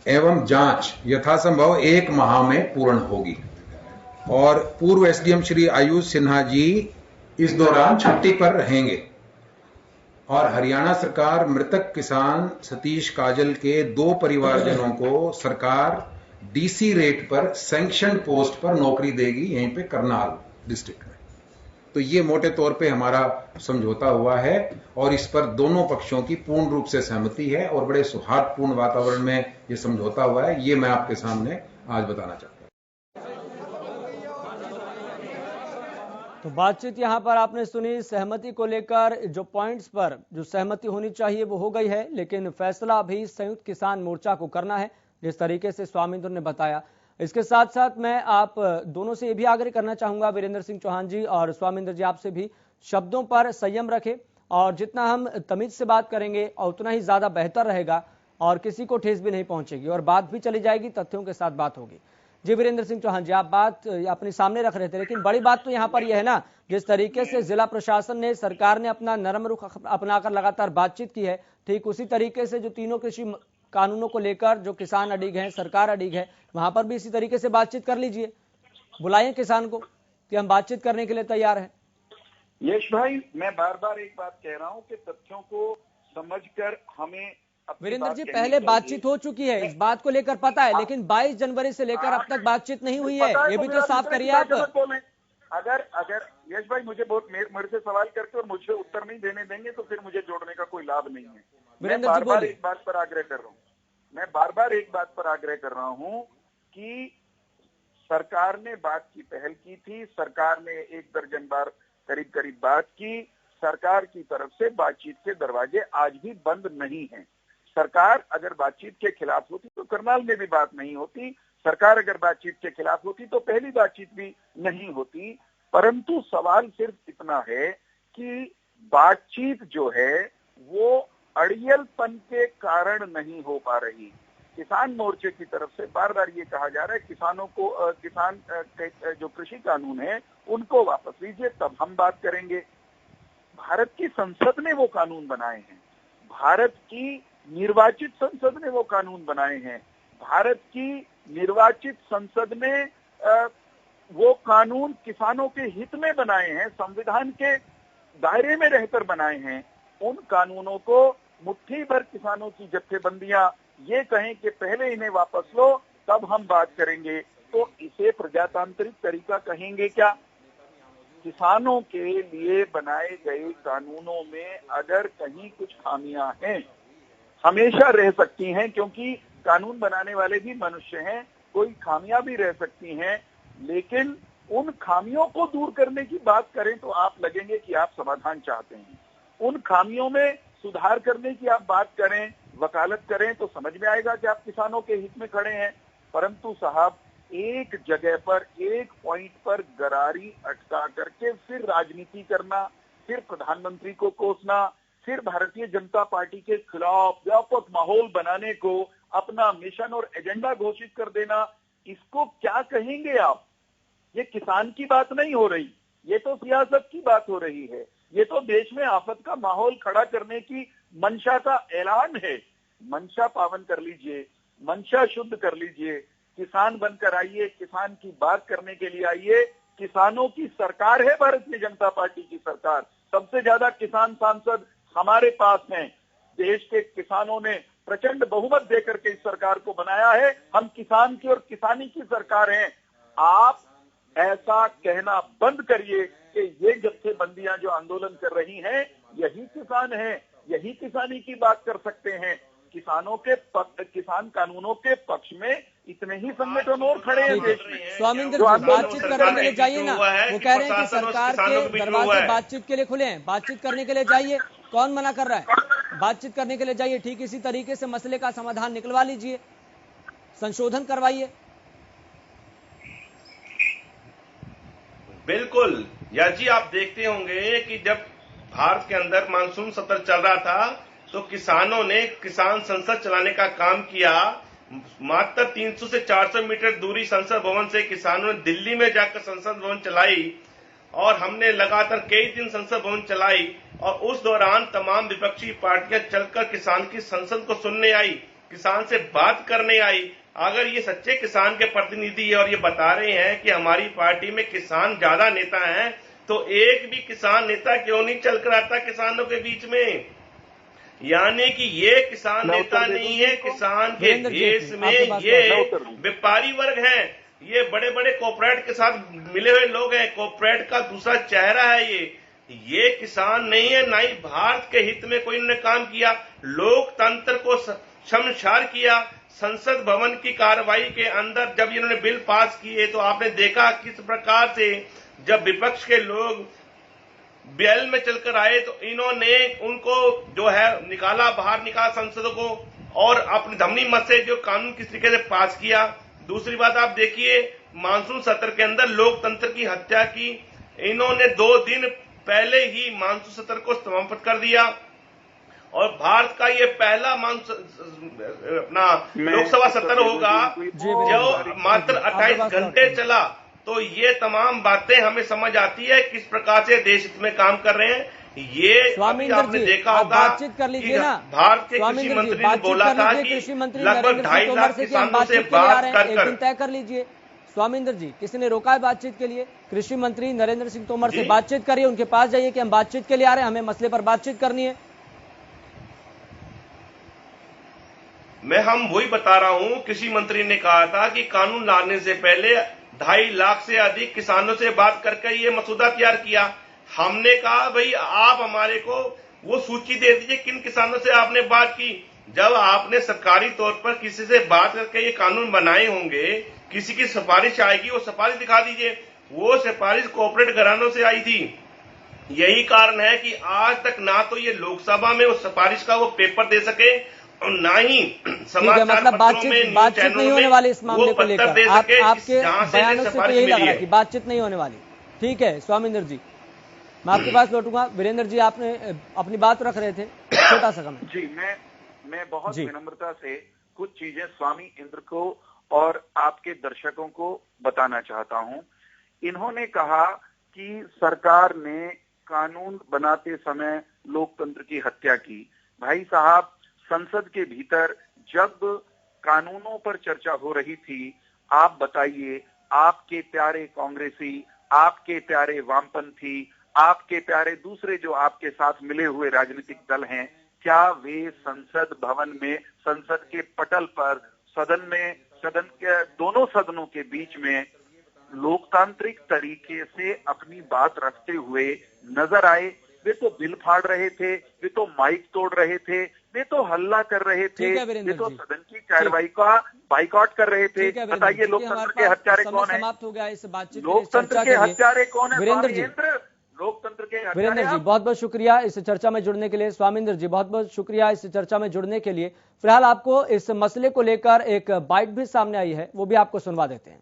एवं जांच यथासंभव 1 माह में पूर्ण होगी। और पूर्व एसडीएम श्री आयुष सिन्हा जी इस दौरान छुट्टी पर रहेंगे और हरियाणा सरकार मृतक किसान सतीश काजल के 2 परिवारजनों को सरकार डीसी रेट पर सैंक्शन पोस्ट पर नौकरी देगी यहीं पे करनाल डिस्ट्रिक्ट में। तो ये मोटे तौर पे हमारा समझौता हुआ है और इस पर दोनों पक्षों की पूर्ण रूप से सहमति है और बड़े सौहार्दपूर्ण वातावरण में ये समझौता हुआ है। ये मैं आपके सामने आज बताना चाहता हूं। तो बातचीत यहां पर आपने सुनी। सहमति को लेकर जो पॉइंट्स पर जो सहमति होनी चाहिए वो हो गई है, लेकिन फैसला भी संयुक्त किसान मोर्चा को करना है, जिस तरीके से स्वामिंद्र ने बताया। इसके साथ साथ मैं आप दोनों से ये भी आग्रह करना चाहूंगा, वीरेंद्र सिंह चौहान जी और स्वामिंद्र जी, आपसे भी शब्दों पर संयम रखें और जितना हम तमीज से बात करेंगे और उतना ही ज्यादा बेहतर रहेगा और किसी को ठेस भी नहीं पहुंचेगी और बात भी चली जाएगी, तथ्यों के साथ बात होगी। जी वीरेंद्र सिंह चौहान जी, आप बात अपने सामने रख रहे थे, लेकिन बड़ी बात तो यहाँ पर यह है ना, जिस तरीके से जिला प्रशासन ने, सरकार ने अपना नरम रुख अपनाकर लगातार बातचीत की है, ठीक उसी तरीके से जो तीनों कृषि कानूनों को लेकर जो किसान अडिग हैं, सरकार अडिग है, वहां पर भी इसी तरीके से बातचीत कर लीजिए। बुलाइए किसान को कि हम बातचीत करने के लिए तैयार हैं। यश भाई, मैं बार बार एक बात कह रहा हूं कि तथ्यों को समझकर हमें वीरेंद्र जी, पहले बातचीत हो चुकी है, इस बात को लेकर पता है, लेकिन 22 जनवरी से लेकर अब तक बातचीत नहीं हुई है, ये भी तो साफ करिए आप। अगर यश भाई मुझे बहुत मेरे से सवाल करके और मुझे उत्तर नहीं देने देंगे तो फिर मुझे जोड़ने का कोई लाभ नहीं है। मैं बार बार एक बात पर आग्रह कर रहा हूं कि सरकार ने बात की पहल की थी, सरकार ने 1 दर्जन बार करीब बात की। सरकार की तरफ से बातचीत के दरवाजे आज भी बंद नहीं हैं। सरकार अगर बातचीत के खिलाफ होती तो करनाल में भी बात नहीं होती, सरकार अगर बातचीत के खिलाफ होती तो पहली बातचीत भी नहीं होती। परंतु सवाल सिर्फ इतना है कि बातचीत जो है वो अड़ियलपन के कारण नहीं हो पा रही। किसान मोर्चे की तरफ से बार बार ये कहा जा रहा है किसानों को किसान जो कृषि कानून है उनको वापस लीजिए, तब हम बात करेंगे। भारत की संसद ने वो कानून बनाए हैं, भारत की निर्वाचित संसद ने वो कानून बनाए हैं, भारत की निर्वाचित संसद में वो कानून किसानों के हित में बनाए हैं, संविधान के दायरे में रहकर बनाए हैं, उन कानूनों को मुट्ठी भर किसानों की जत्थेबंदियां ये कहें कि पहले इन्हें वापस लो तब हम बात करेंगे, तो इसे प्रजातांत्रिक तरीका कहेंगे क्या? किसानों के लिए बनाए गए कानूनों में अगर कहीं कुछ खामियां हैं, हमेशा रह सकती हैं, क्योंकि कानून बनाने वाले भी मनुष्य हैं, कोई खामियां भी रह सकती हैं, लेकिन उन खामियों को दूर करने की बात करें तो आप लगेंगे कि आप समाधान चाहते हैं। उन खामियों में सुधार करने की आप बात करें, वकालत करें, तो समझ में आएगा कि आप किसानों के हित में खड़े हैं। परंतु साहब, एक जगह पर, एक पॉइंट पर गरारी अटका करके फिर राजनीति करना, फिर प्रधानमंत्री को कोसना, फिर भारतीय जनता पार्टी के खिलाफ व्यापक माहौल बनाने को अपना मिशन और एजेंडा घोषित कर देना, इसको क्या कहेंगे आप? ये किसान की बात नहीं हो रही, ये तो सियासत की बात हो रही है। ये तो देश में आफत का माहौल खड़ा करने की मंशा का ऐलान है। मंशा पावन कर लीजिए, मंशा शुद्ध कर लीजिए, किसान बनकर आइए, किसान की बात करने के लिए आइए। किसानों की सरकार है भारतीय जनता पार्टी की सरकार। सबसे ज्यादा किसान सांसद हमारे पास हैं। देश के किसानों ने प्रचंड बहुमत देकर के इस सरकार को बनाया है। हम किसान की और किसानी की सरकार हैं। आप ऐसा कहना बंद करिए कि ये जत्थेबंदियां जो आंदोलन कर रही हैं, यही किसान हैं, यही किसानी की बात कर सकते हैं। किसानों के किसान कानूनों के पक्ष में इतने ही संगठन और खड़े हैं देश में। स्वामिंदर जी, बातचीत करने के लिए जाइए ना। वो कह रहे हैं कि सरकार के दरवाजे बातचीत के लिए खुले हैं, बातचीत करने के लिए जाइए। कौन मना कर रहा है? बातचीत करने के लिए जाइए, ठीक इसी तरीके से मसले का समाधान निकलवा लीजिए, संशोधन करवाइए। बिल्कुल या जी, आप देखते होंगे कि जब भारत के अंदर मानसून सत्र चल रहा था तो किसानों ने किसान संसद चलाने का काम किया। मात्र 300 से 400 मीटर दूरी संसद भवन से किसानों ने दिल्ली में जाकर संसद भवन चलाई और हमने लगातार कई दिन संसद भवन चलाई और उस दौरान तमाम विपक्षी पार्टियां चलकर किसान की संसद को सुनने आई, किसान से बात करने आई। अगर ये सच्चे किसान के प्रतिनिधि है और ये बता रहे हैं कि हमारी पार्टी में किसान ज्यादा नेता हैं, तो एक भी किसान नेता क्यों नहीं चलकर आता किसानों के बीच में? यानी कि ये किसान नेता नहीं है, किसान के देश में ये व्यापारी वर्ग है, ये बड़े बड़े कॉर्पोरेट के साथ मिले हुए लोग हैं, कॉर्पोरेट का दूसरा चेहरा है ये किसान नहीं है। ना ही भारत के हित में कोई इन्होंने काम किया, लोकतंत्र को शर्मसार किया। संसद भवन की कार्रवाई के अंदर जब इन्होंने बिल पास किए तो आपने देखा किस प्रकार से जब विपक्ष के लोग बेल में चलकर आए तो इन्होंने उनको जो है बाहर निकाला संसद को और अपनी धमनी मत से जो कानून किस तरीके से पास किया। दूसरी बात आप देखिए, मानसून सत्र के अंदर लोकतंत्र की हत्या की। इन्होंने 2 दिन पहले ही मानसून सत्र को समाप्त कर दिया और भारत का ये पहला अपना लोकसभा सत्र होगा जो मात्र 28 घंटे चला। तो ये तमाम बातें हमें समझ आती है किस प्रकार से देश हित में काम कर रहे हैं। ये आपने देखा होगा, बातचीत कर लीजिए ना। भारत के कृषि मंत्री ने बोला था कि लगभग 2.5 लाख किसानों से बात कर तय कर लीजिए। स्वामिंदर जी, किसी ने रोका है बातचीत के लिए? कृषि मंत्री नरेंद्र सिंह तोमर से बातचीत करिए, उनके पास जाइए कि हम बातचीत के लिए आ रहे हैं, हमें मसले पर बातचीत करनी है। हम वही बता रहा हूं, कृषि मंत्री ने कहा था कि कानून लाने से पहले 2.5 लाख से अधिक किसानों से बात करके ये मसूदा तैयार किया। हमने कहा भाई आप हमारे को वो सूची दे दीजिए किन किसानों से आपने बात की। जब आपने सरकारी तौर पर किसी से बात करके ये कानून बनाए होंगे, किसी की सिफारिश आएगी, वो सिफारिश दिखा दीजिए। वो सिफारिश कॉर्पोरेट घरानों से आई थी। यही कारण है कि आज तक ना तो ये लोकसभा में उस सिफारिश का वो पेपर दे सके और ना ही समाचार मतलब बातचीत नहीं होने वाली इस मामले को लेकर। आपके बयानों से तो यही लग रहा है कि बातचीत नहीं होने वाली। ठीक है स्वामिंदर जी, मैं आपके पास लौटूंगा। वीरेंद्र जी, आपने अपनी बात रख रहे थे, छोटा सा कमेंट। जी, मैं बहुत विनम्रता से कुछ चीजें स्वामी इंद्र को और आपके दर्शकों को बताना चाहता हूं। इन्होंने कहा कि सरकार ने कानून बनाते समय लोकतंत्र की हत्या की। भाई साहब, संसद के भीतर जब कानूनों पर चर्चा हो रही थी, आप बताइए आपके प्यारे कांग्रेसी, आपके प्यारे वामपंथी, आपके प्यारे दूसरे जो आपके साथ मिले हुए राजनीतिक दल हैं, क्या वे संसद भवन में, संसद के पटल पर, सदन में, सदन के दोनों सदनों के बीच में लोकतांत्रिक तरीके से अपनी बात रखते हुए नजर आए? वे तो बिल फाड़ रहे थे, वे तो माइक तोड़ रहे थे, वे तो हल्ला कर रहे थे, वे तो सदन की कार्रवाई का बाइकॉट कर रहे थे। बताइए लोकतंत्र के हत्यारे कौन है? समाप्त हो गया इस बातचीत। लोकतंत्र के हत्यारे कौन है? वीरेंद्र जी, लोकतंत्र के वीरेंद्र जी बहुत बहुत शुक्रिया इस चर्चा में जुड़ने के लिए। स्वामिंद्र जी बहुत बहुत शुक्रिया इस चर्चा में जुड़ने के लिए। फिलहाल आपको इस मसले को लेकर एक बाइट भी सामने आई है, वो भी आपको सुनवा देते हैं।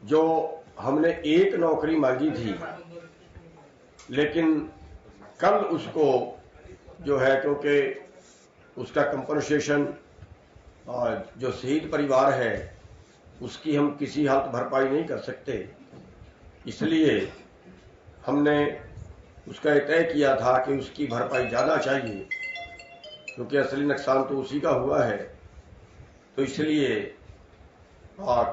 जो हमने एक नौकरी मांगी थी, लेकिन कल उसको जो है, क्योंकि उसका कंपनसेशन जो शहीद परिवार है उसकी हम किसी हालत भरपाई नहीं कर सकते, इसलिए हमने उसका तय किया था कि उसकी भरपाई ज्यादा चाहिए, क्योंकि असली नुकसान तो उसी का हुआ है। तो इसलिए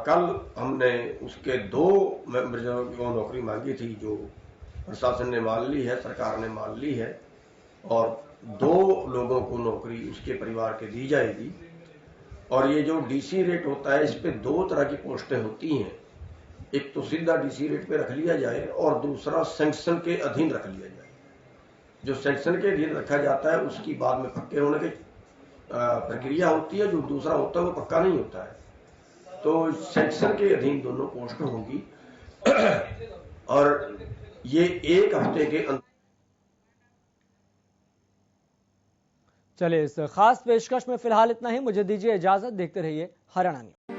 कल हमने उसके 2 मेंबरों की नौकरी मांगी थी, जो प्रशासन ने मान ली है, सरकार ने मान ली है, और 2 लोगों को नौकरी उसके परिवार के दी जाएगी। और ये जो डीसी रेट होता है, इस पे 2 तरह की पोस्टें होती हैं, एक तो सीधा डीसी रेट पे रख लिया जाए और दूसरा सैंक्शन के अधीन रख लिया जाए। जो सैंक्शन के अधीन रखा जाता है उसकी बाद में पक्के होने की प्रक्रिया होती है, जो दूसरा होता है वो पक्का नहीं होता है। तो सैंक्शन के अधीन दोनों पोस्ट होंगी और ये 1 हफ्ते के अंदर। चलिए इस खास पेशकश में फिलहाल इतना ही। मुझे दीजिए इजाजत, देखते रहिए हरियाणा न्यूज़।